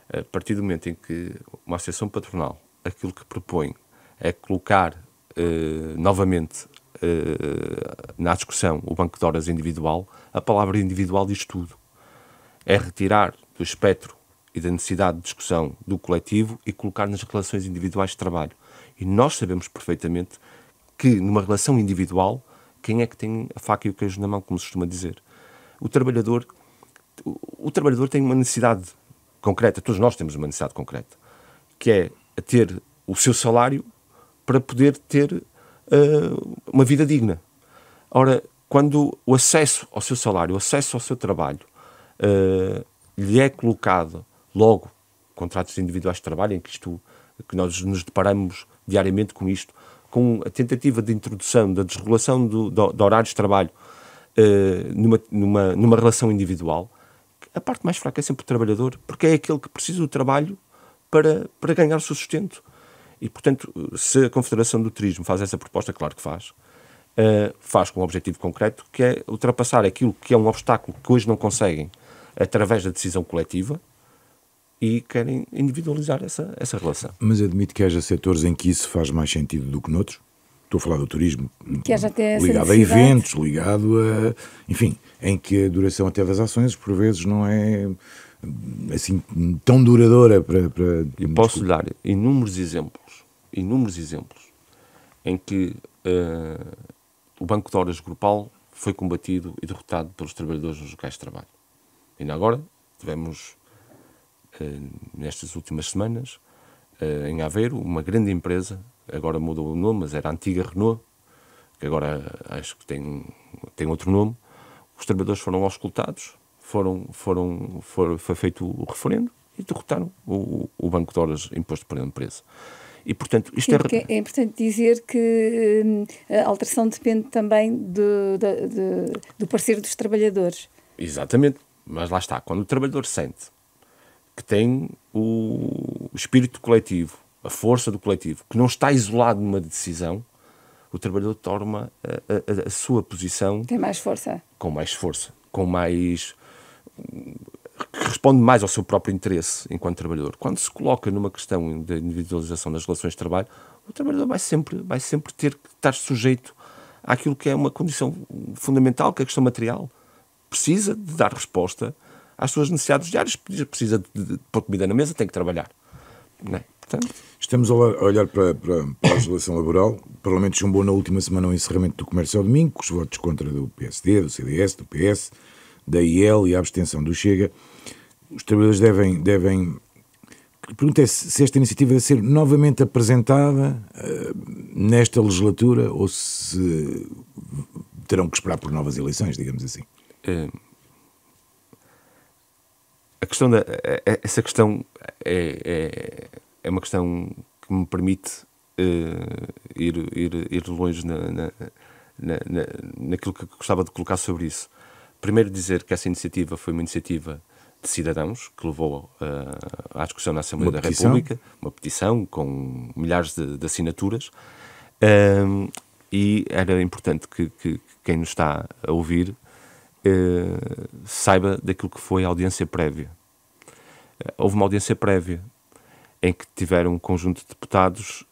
[SPEAKER 3] A partir do momento em que uma associação patronal aquilo que propõe é colocar novamente na discussão o banco de horas individual, a palavra individual diz tudo. É retirar do espectro e da necessidade de discussão do coletivo e colocar nas relações individuais de trabalho. E nós sabemos perfeitamente que numa relação individual, quem é que tem a faca e o queijo na mão, como se costuma dizer? O trabalhador tem uma necessidade concreta, todos nós temos uma necessidade concreta, que é ter o seu salário para poder ter uma vida digna. Ora, quando o acesso ao seu salário, o acesso ao seu trabalho, lhe é colocado logo contratos individuais de trabalho, em que nós nos deparamos diariamente com isto, com a tentativa de introdução da desregulação de horários de trabalho numa relação individual, a parte mais fraca é sempre o trabalhador, porque é aquele que precisa do trabalho para ganhar o seu sustento. E, portanto, se a Confederação do Turismo faz essa proposta, claro que faz, faz com um objetivo concreto, que é ultrapassar aquilo que é um obstáculo que hoje não conseguem através da decisão coletiva e querem individualizar essa relação.
[SPEAKER 1] Mas admito que haja setores em que isso faz mais sentido do que noutros? Estou a falar do turismo,
[SPEAKER 2] que haja até
[SPEAKER 1] ligado a eventos, ligado a... Enfim, em que a duração até das ações, por vezes, não é assim tão duradoura para...
[SPEAKER 3] E posso lhe dar inúmeros exemplos em que o banco de horas grupal foi combatido e derrotado pelos trabalhadores nos locais de trabalho. Ainda agora, tivemos, nestas últimas semanas, em Aveiro, uma grande empresa, agora mudou o nome, mas era a antiga Renault, que agora acho que tem outro nome. Os trabalhadores foram auscultados, foi feito o referendo e derrotaram o banco de horas imposto pela empresa. E, portanto, isto
[SPEAKER 2] é importante dizer que a alteração depende também do parecer dos trabalhadores.
[SPEAKER 3] Exatamente, mas lá está, quando o trabalhador sente que tem o espírito coletivo, a força do coletivo, que não está isolado numa decisão, o trabalhador toma a sua posição...
[SPEAKER 2] Tem mais força.
[SPEAKER 3] Com mais força, que responde mais ao seu próprio interesse enquanto trabalhador. Quando se coloca numa questão de individualização das relações de trabalho, o trabalhador vai sempre ter que estar sujeito àquilo que é uma condição fundamental, que é a questão material. Precisa de dar resposta às suas necessidades diárias, precisa de pôr comida na mesa, tem que trabalhar. Não é? Portanto...
[SPEAKER 1] Estamos a olhar para a legislação laboral. O Parlamento chumbou na última semana o encerramento do comércio ao domingo, com os votos contra do PSD, do CDS, do PS, da IEL e a abstenção do Chega. Os trabalhadores devem... A pergunta é se esta iniciativa deve ser novamente apresentada nesta legislatura ou se terão que esperar por novas eleições, digamos assim.
[SPEAKER 3] Essa questão é uma questão que me permite ir longe naquilo que gostava de colocar sobre isso. Primeiro dizer que essa iniciativa foi uma iniciativa de cidadãos que levou à discussão na Assembleia da República, uma petição com milhares de assinaturas, e era importante que quem nos está a ouvir saiba daquilo que foi a audiência prévia. Houve uma audiência prévia em que tiveram um conjunto de deputados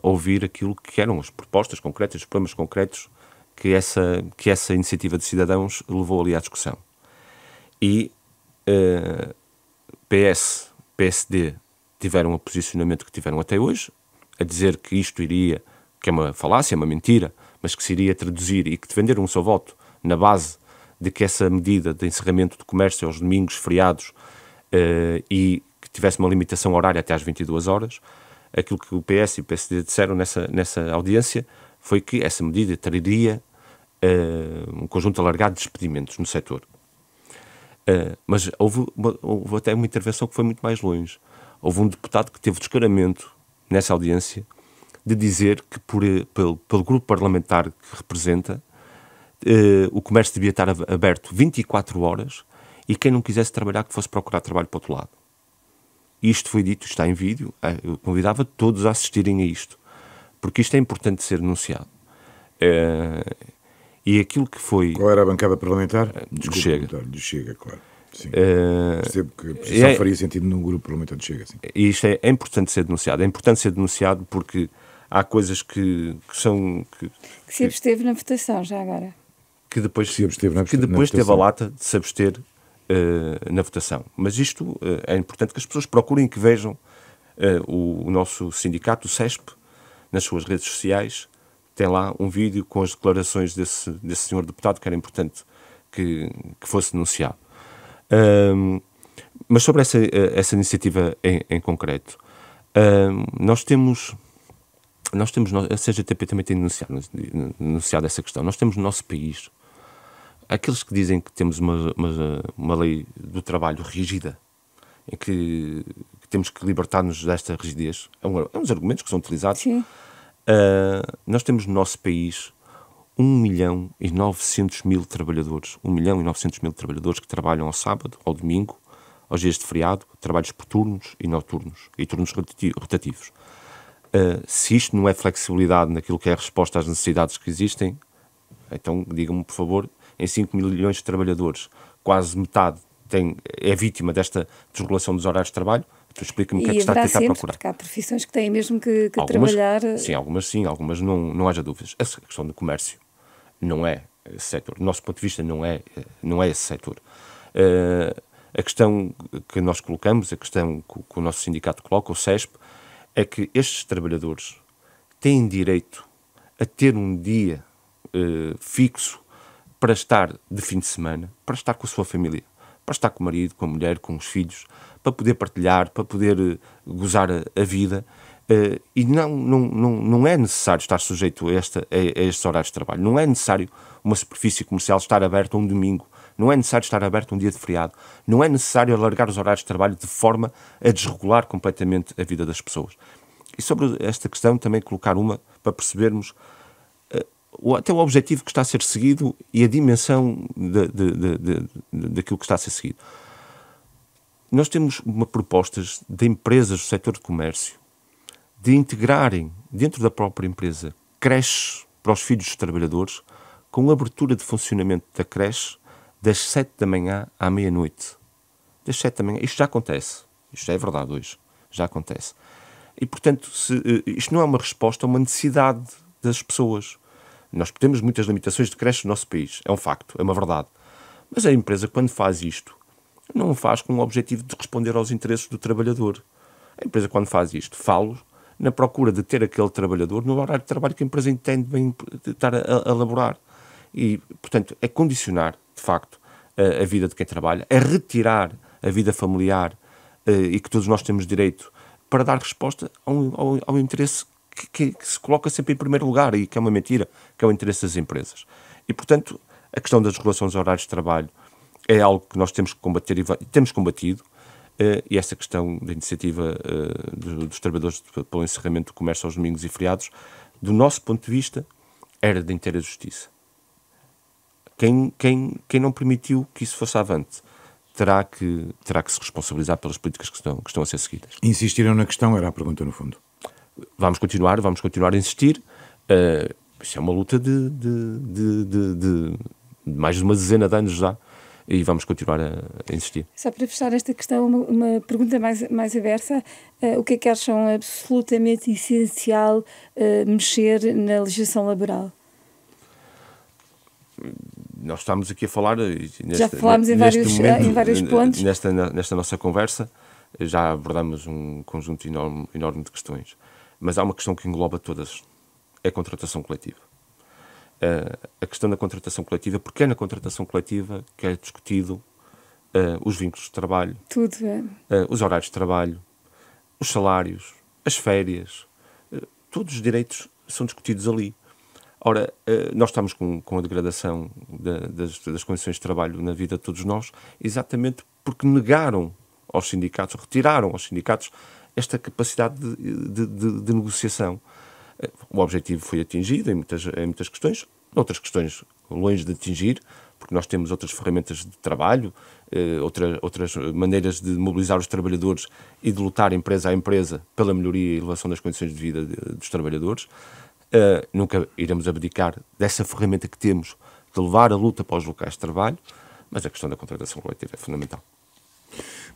[SPEAKER 3] a ouvir aquilo que eram as propostas concretas, os problemas concretos que essa iniciativa de cidadãos levou ali à discussão. E PS, PSD tiveram o posicionamento que tiveram até hoje, a dizer que isto iria, que é uma falácia, é uma mentira, mas que se iria traduzir e que defenderam o seu voto na base de que essa medida de encerramento do comércio aos domingos, feriados, e que tivesse uma limitação horária até às 22 horas, aquilo que o PS e o PSD disseram nessa audiência foi que essa medida traria um conjunto alargado de despedimentos no setor. Mas houve até uma intervenção que foi muito mais longe. Houve um deputado que teve descaramento nessa audiência de dizer que pelo grupo parlamentar que representa, o comércio devia estar aberto 24 horas e quem não quisesse trabalhar que fosse procurar trabalho para o outro lado. Isto foi dito, está em vídeo, eu convidava todos a assistirem a isto, porque isto é importante ser denunciado. E aquilo que foi...
[SPEAKER 1] Qual era a bancada parlamentar?
[SPEAKER 3] Do Chega.
[SPEAKER 1] Do Chega, claro. Sim. Percebo que a posição faria sentido num grupo parlamentar do Chega. Sim.
[SPEAKER 3] E isto é importante ser denunciado. É importante ser denunciado porque há coisas que são...
[SPEAKER 2] Que se absteve na votação, já agora.
[SPEAKER 3] Que depois
[SPEAKER 1] se absteve na votação.
[SPEAKER 3] Que depois teve a lata de se abster na votação. Mas isto é importante que as pessoas procurem, que vejam o nosso sindicato, o CESP, nas suas redes sociais. Tem lá um vídeo com as declarações desse senhor deputado, que era importante que fosse denunciado. Mas sobre essa iniciativa em concreto, nós temos, a CGTP também tem denunciado essa questão. Nós temos no nosso país aqueles que dizem que temos uma lei do trabalho rígida, em que temos que libertar-nos desta rigidez. É uns argumentos que são utilizados.
[SPEAKER 2] Sim.
[SPEAKER 3] Nós temos no nosso país 1.900.000 trabalhadores. 1.900.000 trabalhadores que trabalham ao sábado, ao domingo, aos dias de feriado, trabalhos por turnos e noturnos, e turnos rotativos. Se isto não é flexibilidade naquilo que é a resposta às necessidades que existem, então digam-me, por favor, em 5 milhões de trabalhadores, quase metade é vítima desta desregulação dos horários de trabalho. Então explica-me o que é que está a tentar procurar.
[SPEAKER 2] Porque há profissões que têm mesmo que trabalhar...
[SPEAKER 3] Sim, algumas não haja dúvidas. Essa questão do comércio não é esse setor. Do nosso ponto de vista, não é esse setor. A questão que nós colocamos, a questão que o nosso sindicato coloca, o CESP, é que estes trabalhadores têm direito a ter um dia fixo para estar de fim de semana, para estar com a sua família, para estar com o marido, com a mulher, com os filhos, para poder partilhar, para poder gozar a vida. E não é necessário estar sujeito a estes horários de trabalho. Não é necessário uma superfície comercial estar aberta um domingo. Não é necessário estar aberto um dia de feriado. Não é necessário alargar os horários de trabalho de forma a desregular completamente a vida das pessoas. E sobre esta questão também colocar uma para percebermos até o objetivo que está a ser seguido e a dimensão daquilo que está a ser seguido. Nós temos propostas de empresas do setor de comércio de integrarem dentro da própria empresa creches para os filhos dos trabalhadores, com abertura de funcionamento da creche das 7 da manhã à meia-noite. Das 7 da manhã. Isto já acontece. Isto é verdade hoje. Já acontece. E, portanto, isto não é uma resposta a uma necessidade das pessoas. Nós temos muitas limitações de creche no nosso país. É um facto. É uma verdade. Mas a empresa, quando faz isto, não o faz com o objetivo de responder aos interesses do trabalhador. A empresa, quando faz isto, fala na procura de ter aquele trabalhador no horário de trabalho que a empresa entende bem estar a elaborar. E, portanto, é condicionar, de facto, a vida de quem trabalha, é retirar a vida familiar e que todos nós temos direito para dar resposta ao interesse que se coloca sempre em primeiro lugar e que é uma mentira, que é o interesse das empresas. E, portanto, a questão da desregulação dos horários de trabalho é algo que nós temos que combater e temos combatido. E essa questão da iniciativa dos trabalhadores pelo encerramento do comércio aos domingos e feriados, do nosso ponto de vista, era de inteira justiça. Quem não permitiu que isso fosse avante terá que se responsabilizar pelas políticas que estão a ser seguidas.
[SPEAKER 1] Insistiram na questão, era a pergunta no fundo.
[SPEAKER 3] Vamos continuar a insistir. Isso é uma luta de mais de uma dezena de anos já. E vamos continuar a insistir.
[SPEAKER 2] Só para fechar esta questão, uma pergunta mais aberta. O que é que acham absolutamente essencial mexer na legislação laboral?
[SPEAKER 3] Nós estamos aqui a falar...
[SPEAKER 2] Já falámos em vários pontos.
[SPEAKER 3] Nesta nossa conversa, já abordamos um conjunto enorme de questões. Mas há uma questão que engloba todas. É a contratação coletiva. A questão da contratação coletiva, porque é na contratação coletiva que é discutido os vínculos de trabalho,
[SPEAKER 2] tudo,
[SPEAKER 3] os horários de trabalho, os salários, as férias, todos os direitos são discutidos ali. Ora, nós estamos com a degradação das condições de trabalho na vida de todos nós, exatamente porque negaram aos sindicatos, retiraram aos sindicatos esta capacidade de negociação. O objetivo foi atingido em muitas questões, outras questões longe de atingir, porque nós temos outras ferramentas de trabalho, outras maneiras de mobilizar os trabalhadores e de lutar empresa a empresa pela melhoria e elevação das condições de vida dos trabalhadores. Nunca iremos abdicar dessa ferramenta que temos de levar a luta para os locais de trabalho, mas a questão da contratação coletiva é fundamental.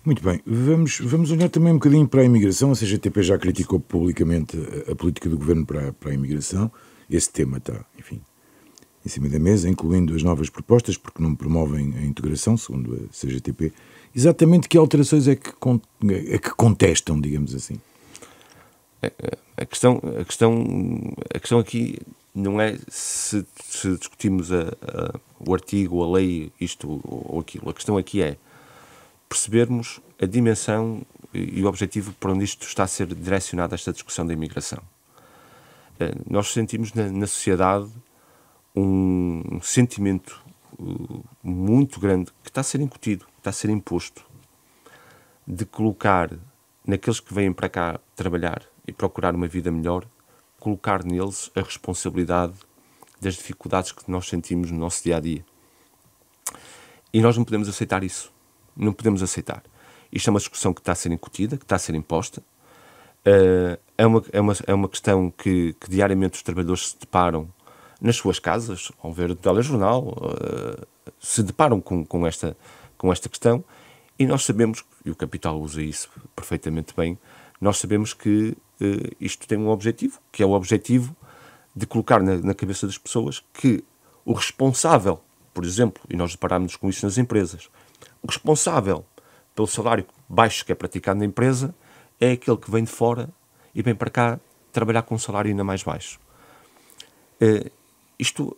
[SPEAKER 1] Muito bem, vamos olhar também um bocadinho para a imigração. A CGTP já criticou publicamente a política do governo para a imigração. Esse tema está, enfim, em cima da mesa, incluindo as novas propostas, porque não promovem a integração, segundo a CGTP. Exatamente que alterações é que contestam, digamos assim?
[SPEAKER 3] A questão aqui não é se discutimos o artigo, a lei, isto ou aquilo. A questão aqui é percebermos a dimensão e o objetivo para onde isto está a ser direcionado, esta discussão da imigração. Nós sentimos na sociedade um sentimento muito grande que está a ser incutido, que está a ser imposto, de colocar naqueles que vêm para cá trabalhar e procurar uma vida melhor, colocar neles a responsabilidade das dificuldades que nós sentimos no nosso dia-a-dia. E nós não podemos aceitar isso. Não podemos aceitar. Isto é uma discussão que está a ser incutida, que está a ser imposta. É uma questão que diariamente os trabalhadores se deparam nas suas casas, ao ver o telejornal, se deparam com esta questão, e nós sabemos, e o Capital usa isso perfeitamente bem, nós sabemos que isto tem um objetivo, que é o objetivo de colocar na cabeça das pessoas que o responsável, por exemplo, e nós deparámos com isso nas empresas, o responsável pelo salário baixo que é praticado na empresa é aquele que vem de fora e vem para cá trabalhar com um salário ainda mais baixo. Isto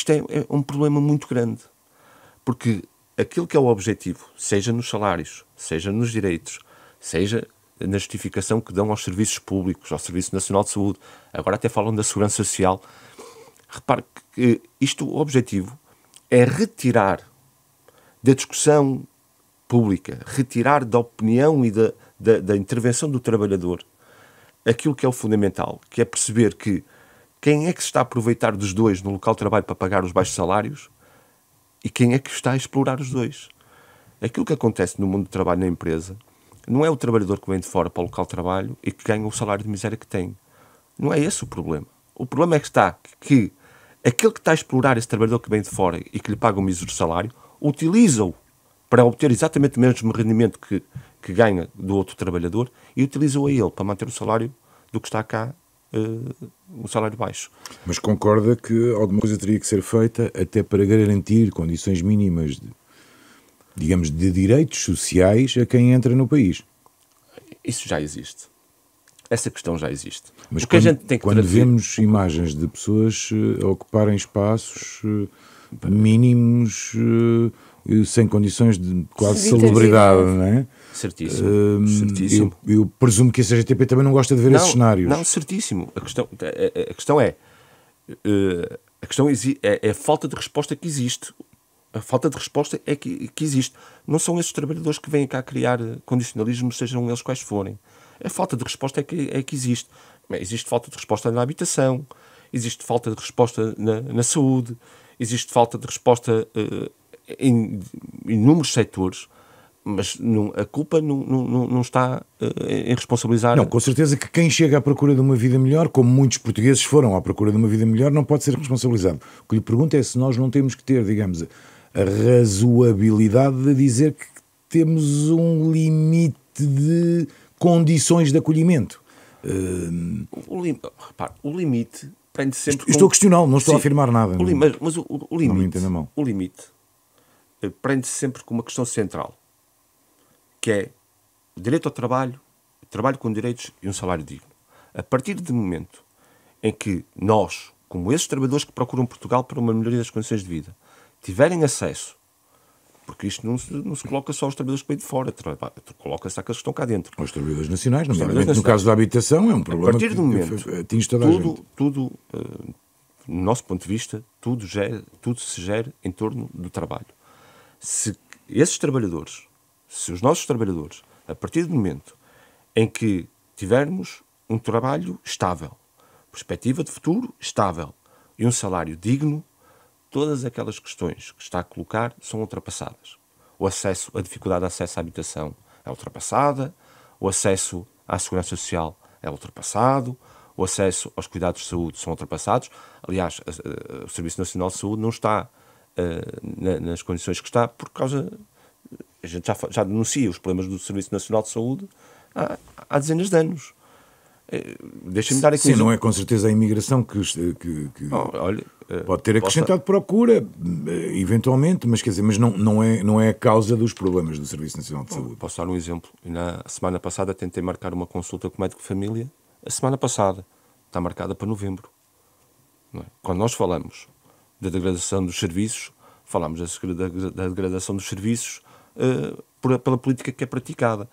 [SPEAKER 3] é um problema muito grande, porque aquilo que é o objetivo, seja nos salários, seja nos direitos, seja na justificação que dão aos serviços públicos, ao Serviço Nacional de Saúde, agora até falam da Segurança Social. Repare que o objetivo é retirar da discussão pública, retirar da opinião e da intervenção do trabalhador aquilo que é o fundamental, que é perceber que quem é que se está a aproveitar dos dois no local de trabalho para pagar os baixos salários e quem é que está a explorar os dois. Aquilo que acontece no mundo do trabalho na empresa não é o trabalhador que vem de fora para o local de trabalho e que ganha o salário de miséria que tem. Não é esse o problema. O problema é que aquele que está a explorar esse trabalhador que vem de fora e que lhe paga um mísero salário, utiliza-o para obter exatamente o mesmo rendimento que ganha do outro trabalhador e utiliza-o a ele para manter o salário do que está cá, um salário baixo.
[SPEAKER 1] Mas concorda que alguma coisa teria que ser feita até para garantir condições mínimas de direitos sociais a quem entra no país?
[SPEAKER 3] Isso já existe. Essa questão já existe.
[SPEAKER 1] Mas
[SPEAKER 3] quando
[SPEAKER 1] vemos imagens de pessoas a ocuparem espaços mínimos sem condições de quase celebridade, não é?
[SPEAKER 3] Certíssimo. Certíssimo.
[SPEAKER 1] Eu presumo que a CGTP também não gosta de ver esses cenários.
[SPEAKER 3] Não, certíssimo. A questão é a falta de resposta que existe. A falta de resposta é que existe. Não são esses trabalhadores que vêm cá criar condicionalismos, sejam eles quais forem. A falta de resposta é que existe. Existe falta de resposta na habitação, existe falta de resposta na saúde, existe falta de resposta em inúmeros setores, mas a culpa não está em responsabilizar...
[SPEAKER 1] Não, com certeza que quem chega à procura de uma vida melhor, como muitos portugueses foram à procura de uma vida melhor, não pode ser responsabilizado. O que lhe pergunto é se nós não temos que ter, digamos, a razoabilidade de dizer que temos um limite de condições de acolhimento.
[SPEAKER 3] Repare, o limite prende sempre...
[SPEAKER 1] Estou a questioná-lo, não estou a afirmar nada.
[SPEAKER 3] Mas o limite,
[SPEAKER 1] não me entenda mal.
[SPEAKER 3] O limite prende sempre com uma questão central, que é o direito ao trabalho, trabalho com direitos e um salário digno. A partir do momento em que nós, como esses trabalhadores que procuram Portugal para uma melhoria das condições de vida, tiverem acesso, porque isto não se coloca só aos trabalhadores que vêm de fora, coloca-se àqueles que estão cá dentro.
[SPEAKER 1] Os trabalhadores nacionais, nomeadamente no caso da habitação, é um problema.
[SPEAKER 3] A partir do momento,
[SPEAKER 1] atinge toda a gente.
[SPEAKER 3] Tudo, no nosso ponto de vista, tudo se gera em torno do trabalho. Se esses trabalhadores, se os nossos trabalhadores, a partir do momento em que tivermos um trabalho estável, perspectiva de futuro estável e um salário digno, todas aquelas questões que está a colocar são ultrapassadas. A dificuldade de acesso à habitação é ultrapassada, o acesso à segurança social é ultrapassado, o acesso aos cuidados de saúde são ultrapassados. Aliás, o Serviço Nacional de Saúde não está nas condições que está por causa... A gente já denuncia os problemas do Serviço Nacional de Saúde há dezenas de anos. Deixa-me dar aqui...
[SPEAKER 1] Sim, não é com certeza a imigração que pode ter acrescentado procura, eventualmente, mas quer dizer, mas não é a causa dos problemas do Serviço Nacional de Saúde.
[SPEAKER 3] Posso dar um exemplo. Na semana passada tentei marcar uma consulta com o médico de família. A semana passada está marcada para novembro. Não é? Quando nós falamos da degradação dos serviços, falamos da degradação dos serviços pela política que é praticada.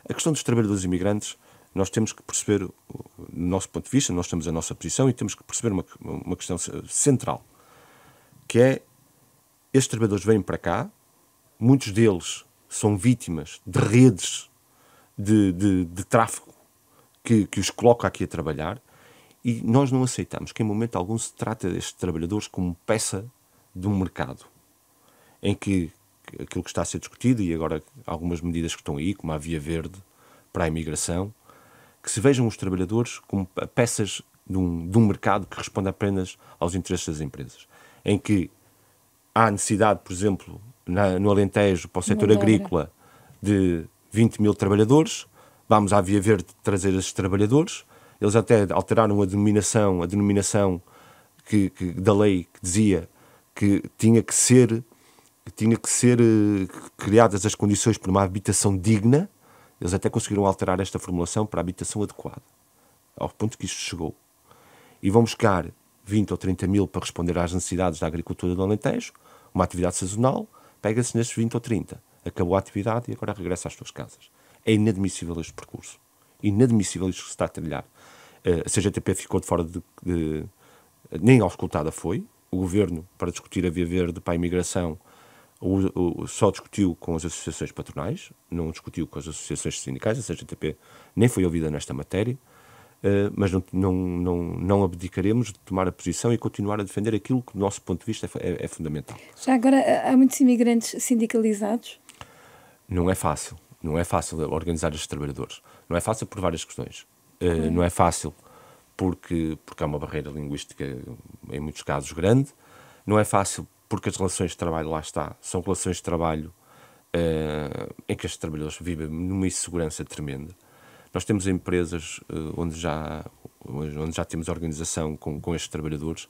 [SPEAKER 3] A questão dos trabalhadores imigrantes, nós temos que perceber, do nosso ponto de vista, nós temos a nossa posição e temos que perceber uma questão central, que é, estes trabalhadores vêm para cá, muitos deles são vítimas de redes de tráfico que os coloca aqui a trabalhar, e nós não aceitamos que em momento algum se trata destes trabalhadores como peça de um mercado, em que aquilo que está a ser discutido, e agora algumas medidas que estão aí, como a Via Verde para a imigração, que se vejam os trabalhadores como peças de um mercado que responde apenas aos interesses das empresas. Em que há necessidade, por exemplo, no Alentejo, para o setor agrícola, de 20 mil trabalhadores, vamos à Via Verde trazer esses trabalhadores. Eles até alteraram a denominação da lei que dizia que tinha que ser criadas as condições para uma habitação digna. Eles até conseguiram alterar esta formulação para a habitação adequada, ao ponto que isto chegou. E vão buscar 20 ou 30 mil para responder às necessidades da agricultura do Alentejo, uma atividade sazonal, pega-se nestes 20 ou 30, acabou a atividade e agora regressa às suas casas. É inadmissível este percurso. Inadmissível isto que se está a trilhar. A CGTP ficou de fora nem auscultada foi. O Governo, para discutir a Via Verde para a imigração, só discutiu com as associações patronais, não discutiu com as associações sindicais. A CGTP nem foi ouvida nesta matéria, mas não abdicaremos de tomar a posição e continuar a defender aquilo que, do nosso ponto de vista, é fundamental.
[SPEAKER 2] Já agora, há muitos imigrantes sindicalizados?
[SPEAKER 3] Não é fácil organizar estes trabalhadores. Não é fácil por várias questões. Não é fácil porque há uma barreira linguística, em muitos casos, grande. Não é fácil porque as relações de trabalho, lá está, são relações de trabalho em que estes trabalhadores vivem numa insegurança tremenda. Nós temos empresas onde já temos organização com estes trabalhadores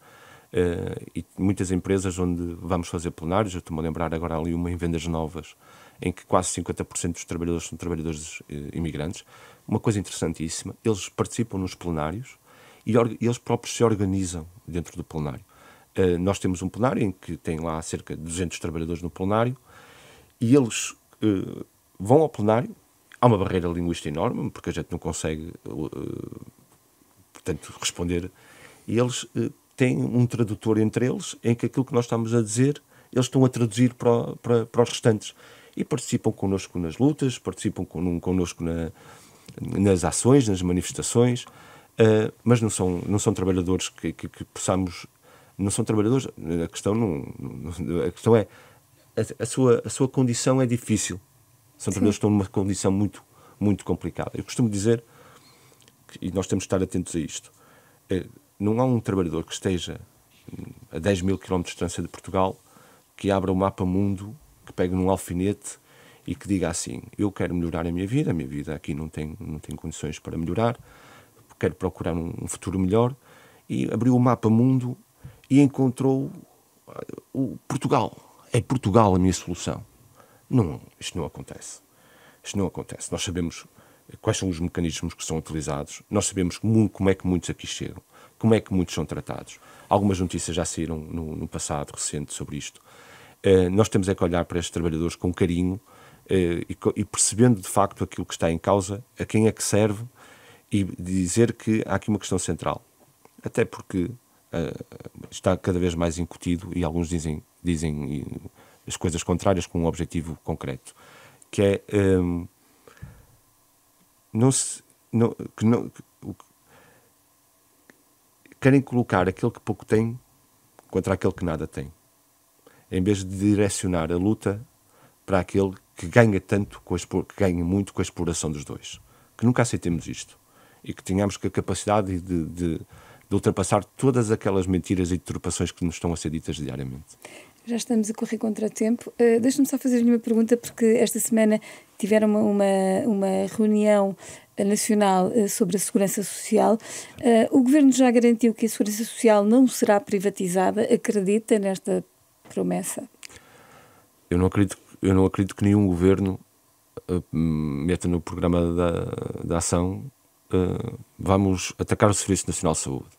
[SPEAKER 3] e muitas empresas onde vamos fazer plenários. Eu estou-me a lembrar agora ali uma em Vendas Novas, em que quase 50% dos trabalhadores são trabalhadores imigrantes. Uma coisa interessantíssima, eles participam nos plenários e eles próprios se organizam dentro do plenário. Nós temos um plenário em que tem lá cerca de 200 trabalhadores no plenário e eles vão ao plenário. Há uma barreira linguística enorme, porque a gente não consegue, portanto, responder. E eles têm um tradutor entre eles, em que aquilo que nós estamos a dizer, eles estão a traduzir para os restantes. E participam connosco nas lutas, participam connosco nas ações, nas manifestações, mas não são trabalhadores que possamos... Não são trabalhadores, a questão é a sua condição é difícil. São trabalhadores que estão numa condição muito, muito complicada. Eu costumo dizer, e nós temos de estar atentos a isto, não há um trabalhador que esteja a 10 mil km de distância de Portugal que abra o mapa mundo, que pegue num alfinete e que diga assim: eu quero melhorar a minha vida aqui não tem condições para melhorar, quero procurar um futuro melhor, e abriu o mapa mundo e encontrou o Portugal. É Portugal a minha solução. Não, isto não acontece. Nós sabemos quais são os mecanismos que são utilizados, nós sabemos como é que muitos aqui chegam, como é que muitos são tratados. Algumas notícias já saíram no passado recente sobre isto. Nós temos é que olhar para estes trabalhadores com carinho e percebendo de facto aquilo que está em causa, a quem é que serve, e dizer que há aqui uma questão central. Até porque está cada vez mais incutido, e alguns dizem as coisas contrárias com um objetivo concreto, que é querem colocar aquele que pouco tem contra aquele que nada tem, em vez de direcionar a luta para aquele que ganha que ganha muito com a exploração dos dois. Que nunca aceitemos isto e que tenhamos a capacidade de ultrapassar todas aquelas mentiras e deturpações que nos estão a ser ditas diariamente.
[SPEAKER 2] Já estamos a correr contra o tempo. Deixa-me só fazer-lhe uma pergunta, porque esta semana tiveram uma reunião nacional sobre a segurança social. O Governo já garantiu que a segurança social não será privatizada. Acredita nesta promessa?
[SPEAKER 3] Eu não acredito que nenhum Governo meta no programa da ação vamos atacar o Serviço Nacional de Saúde,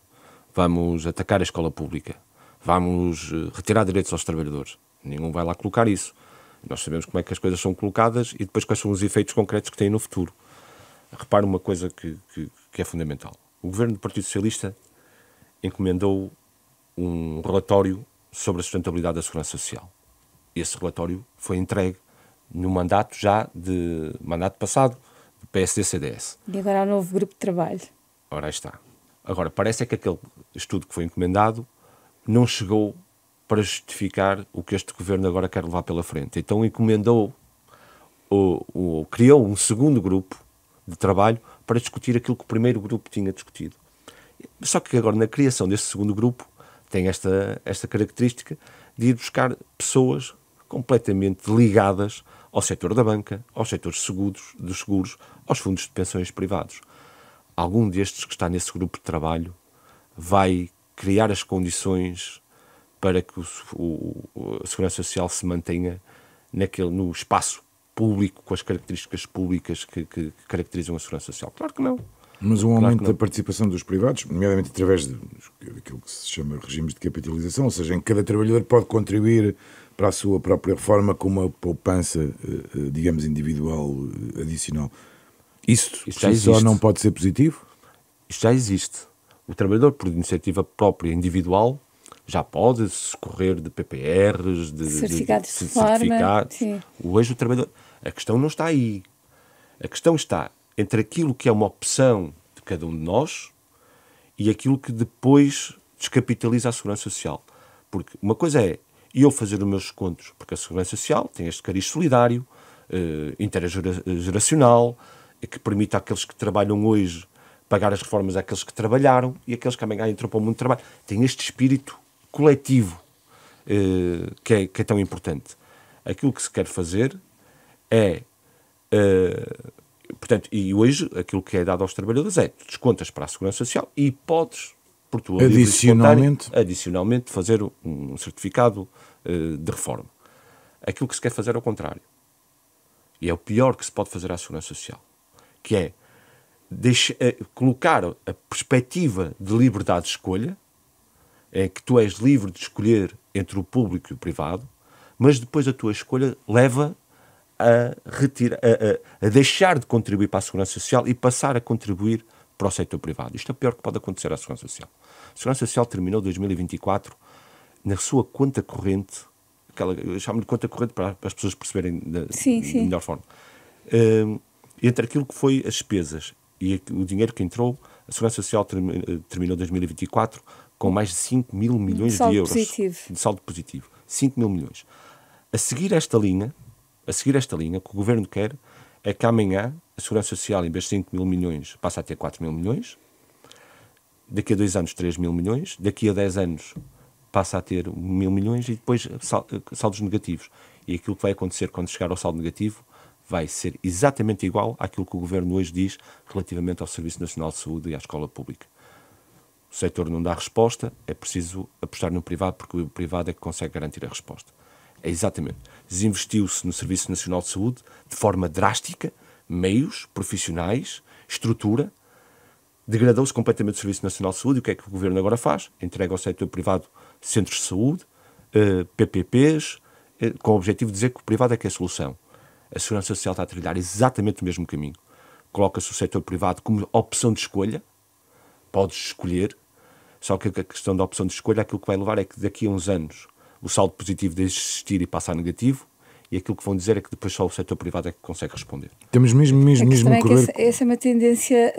[SPEAKER 3] vamos atacar a escola pública, vamos retirar direitos aos trabalhadores. Nenhum vai lá colocar isso. Nós sabemos como é que as coisas são colocadas e depois quais são os efeitos concretos que têm no futuro. Repare uma coisa que é fundamental. O Governo do Partido Socialista encomendou um relatório sobre a sustentabilidade da segurança social. Esse relatório foi entregue no mandato passado do PSD-CDS.
[SPEAKER 2] E agora há um novo grupo de trabalho.
[SPEAKER 3] Ora, aí está. Agora, parece que aquele estudo que foi encomendado não chegou para justificar o que este Governo agora quer levar pela frente. Então encomendou, criou um segundo grupo
[SPEAKER 4] de trabalho para discutir aquilo que o primeiro grupo tinha discutido. Só que agora, na criação deste segundo grupo, tem esta característica de ir buscar pessoas completamente ligadas ao setor da banca, aos setores dos seguros, aos fundos de pensões privados. Algum destes que está nesse grupo de trabalho vai criar as condições para que a Segurança Social se mantenha no espaço público, com as características públicas que caracterizam a Segurança Social? Claro que não.
[SPEAKER 1] Mas um aumento da participação dos privados, nomeadamente através daquilo que se chama regimes de capitalização, ou seja, em que cada trabalhador pode contribuir para a sua própria reforma com uma poupança, digamos, individual adicional. Isso já existe. Só não pode ser positivo?
[SPEAKER 4] Isto já existe. O trabalhador, por iniciativa própria individual, já pode socorrer de PPRs, de certificados. Hoje o trabalhador... A questão não está aí. A questão está entre aquilo que é uma opção de cada um de nós e aquilo que depois descapitaliza a Segurança Social. Porque uma coisa é eu fazer os meus descontos, porque a Segurança Social tem este cariz solidário, intergeracional, que permite àqueles que trabalham hoje pagar as reformas àqueles que trabalharam e aqueles que amanhã entram para o mundo do trabalho. Tem este espírito coletivo que é tão importante. Aquilo que se quer fazer é... portanto, e hoje aquilo que é dado aos trabalhadores é descontas para a Segurança Social e podes, por tua adicionalmente fazer um certificado de reforma. Aquilo que se quer fazer é o contrário. E é o pior que se pode fazer à Segurança Social, que é colocar a perspectiva de liberdade de escolha, em que tu és livre de escolher entre o público e o privado, mas depois a tua escolha leva a deixar de contribuir para a Segurança Social e passar a contribuir para o setor privado. Isto é o pior que pode acontecer à Segurança Social. A Segurança Social terminou 2024 na sua conta corrente, eu chamo-lhe de conta corrente para as pessoas perceberem da melhor forma. Entre aquilo que foi as despesas e o dinheiro que entrou, a Segurança Social terminou 2024 com mais de 5 mil milhões de euros de saldo positivo. 5 mil milhões. A seguir esta linha, o que o Governo quer é que amanhã a Segurança Social, em vez de 5 mil milhões, passa a ter 4 mil milhões, daqui a 2 anos 3 mil milhões, daqui a 10 anos passa a ter 1 mil milhões e depois saldos negativos. E aquilo que vai acontecer quando chegar ao saldo negativo vai ser exatamente igual àquilo que o Governo hoje diz relativamente ao Serviço Nacional de Saúde e à escola pública. O setor não dá resposta, é preciso apostar no privado, porque o privado é que consegue garantir a resposta. É exatamente. Desinvestiu-se no Serviço Nacional de Saúde de forma drástica, meios, profissionais, estrutura, degradou-se completamente o Serviço Nacional de Saúde. E o que é que o Governo agora faz? Entrega ao setor privado centros de saúde, PPPs, com o objetivo de dizer que o privado é que é a solução. A Segurança Social está a trilhar exatamente o mesmo caminho. Coloca-se o setor privado como opção de escolha, podes escolher, só que a questão da opção de escolha, aquilo que vai levar é que daqui a uns anos o saldo positivo deixe de existir e passa a negativo, e aquilo que vão dizer é que depois só o setor privado é que consegue responder.
[SPEAKER 1] Temos mesmo a correr...
[SPEAKER 2] Essa é uma tendência...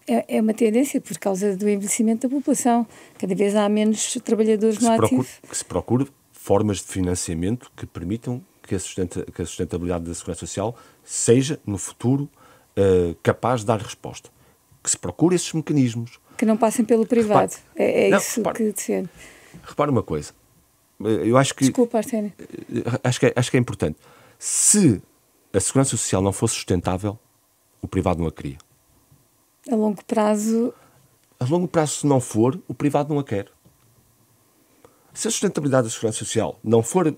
[SPEAKER 2] É uma tendência por causa do envelhecimento da população. Cada vez há menos trabalhadores no ativo.
[SPEAKER 4] Que se procure formas de financiamento que permitam que a sustentabilidade da Segurança Social seja, no futuro, capaz de dar resposta. Que se procure esses mecanismos.
[SPEAKER 2] Que não passem pelo privado. Isso que defende.
[SPEAKER 4] Repara uma coisa. Eu acho que...
[SPEAKER 2] Desculpa, Arsénio.
[SPEAKER 4] Acho que é importante. Se a Segurança Social não fosse sustentável, o privado não a queria.
[SPEAKER 2] A longo prazo...
[SPEAKER 4] A longo prazo, se não for, o privado não a quer. Se a sustentabilidade da Segurança Social não for,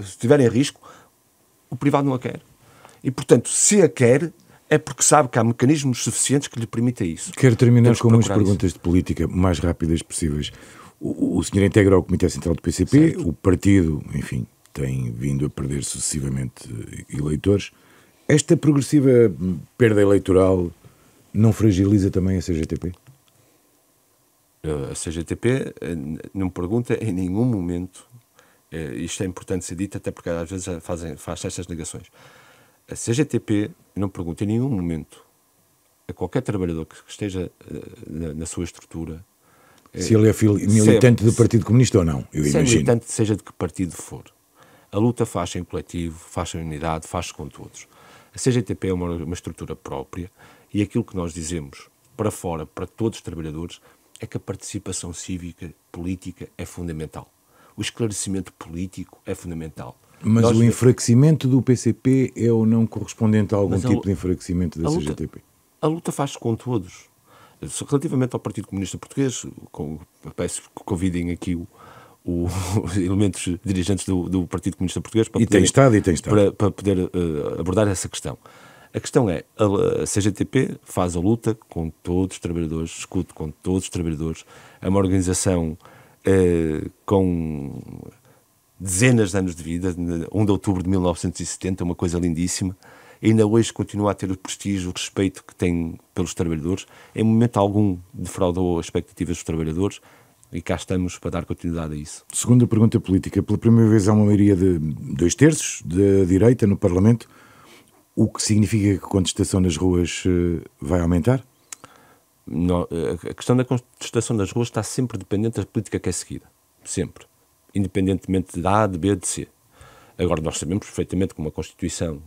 [SPEAKER 4] se estiver em risco, o privado não a quer. E, portanto, se a quer, é porque sabe que há mecanismos suficientes que lhe permitam isso.
[SPEAKER 1] Quero terminar com umas perguntas de política mais rápidas possíveis. O senhor integra o Comitê Central do PCP, certo. O partido, enfim, tem vindo a perder sucessivamente eleitores. Esta progressiva perda eleitoral não fragiliza também a CGTP?
[SPEAKER 4] A CGTP não me pergunta em nenhum momento, isto é importante ser dito, até porque às vezes faz estas negações. A CGTP não pergunta em nenhum momento a qualquer trabalhador que esteja na sua estrutura
[SPEAKER 1] se ele é militante do Partido Comunista ou não, eu imagino.
[SPEAKER 4] Se é militante, seja de que partido for. A luta faz-se em coletivo, faz-se em unidade, faz-se com todos. A CGTP é uma estrutura própria e aquilo que nós dizemos para fora, para todos os trabalhadores, é que a participação cívica, política é fundamental. O esclarecimento político é fundamental.
[SPEAKER 1] Mas o enfraquecimento do PCP é ou não correspondente a algum tipo de enfraquecimento da CGTP?
[SPEAKER 4] A luta faz-se com todos. Relativamente ao Partido Comunista Português, peço que convidem aqui os elementos dirigentes do Partido Comunista Português para poder abordar essa questão. A questão é, a CGTP faz a luta com todos os trabalhadores, discute com todos os trabalhadores, é uma organização com dezenas de anos de vida, 1 de outubro de 1970, uma coisa lindíssima, ainda hoje continua a ter o prestígio, o respeito que tem pelos trabalhadores, em momento algum defraudou as expectativas dos trabalhadores, e cá estamos para dar continuidade a isso.
[SPEAKER 1] Segunda pergunta política. Pela primeira vez há uma maioria de 2/3 da direita no Parlamento, o que significa que a contestação nas ruas vai aumentar?
[SPEAKER 4] Não, a questão da contestação nas ruas está sempre dependente da política que é seguida. Sempre. Independentemente de A, de B, de C. Agora, nós sabemos perfeitamente que uma Constituição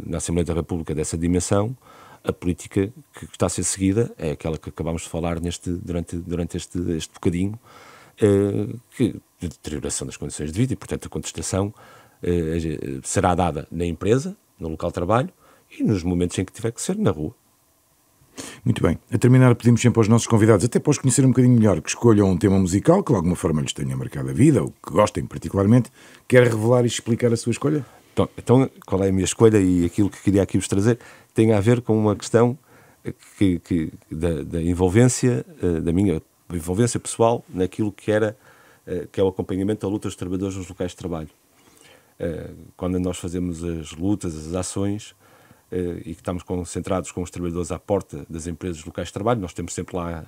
[SPEAKER 4] na Assembleia da República dessa dimensão, a política que está a ser seguida é aquela que acabámos de falar durante este bocadinho, que de deterioração das condições de vida, e, portanto, a contestação será dada na empresa, no local de trabalho, e nos momentos em que tiver que ser na rua.
[SPEAKER 1] Muito bem. A terminar, pedimos sempre aos nossos convidados, até para os conhecer um bocadinho melhor, que escolham um tema musical que de alguma forma lhes tenha marcado a vida, ou que gostem particularmente. Quer revelar e explicar a sua escolha?
[SPEAKER 4] Então, qual é a minha escolha e aquilo que queria aqui vos trazer tem a ver com uma questão da envolvência, da minha envolvência pessoal naquilo que é o acompanhamento da luta dos trabalhadores nos locais de trabalho. Quando nós fazemos as lutas, as ações, e que estamos concentrados com os trabalhadores à porta das empresas locais de trabalho, nós temos sempre lá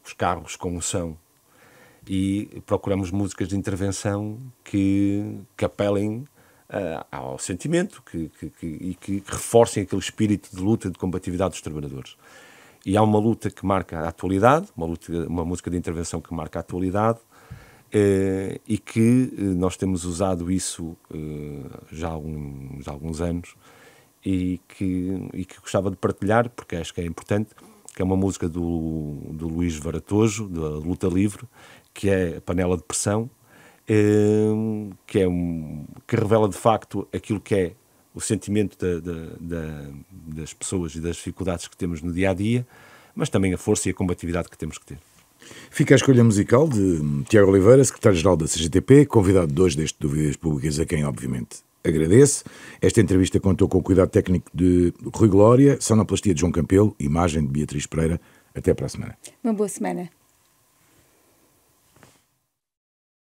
[SPEAKER 4] os carros com som e procuramos músicas de intervenção que apelem ao sentimento e que reforcem aquele espírito de luta, de combatividade dos trabalhadores. E há uma luta que marca a atualidade, uma música de intervenção que marca a atualidade, e que nós temos usado isso já há alguns anos e que gostava de partilhar, porque acho que é importante, que é uma música do Luís Varatojo, da Luta Livre, que é Panela de Pressão, que revela de facto aquilo que é o sentimento das pessoas e das dificuldades que temos no dia-a-dia, mas também a força e a combatividade que temos que ter.
[SPEAKER 1] Fica a escolha musical de Tiago Oliveira, secretário-geral da CGTP, convidado de hoje deste Dúvidas Públicas, a quem obviamente agradeço. Esta entrevista contou com o cuidado técnico de Rui Glória, sonoplastia de João Campelo, imagem de Beatriz Pereira. Até para a semana.
[SPEAKER 2] Uma boa semana.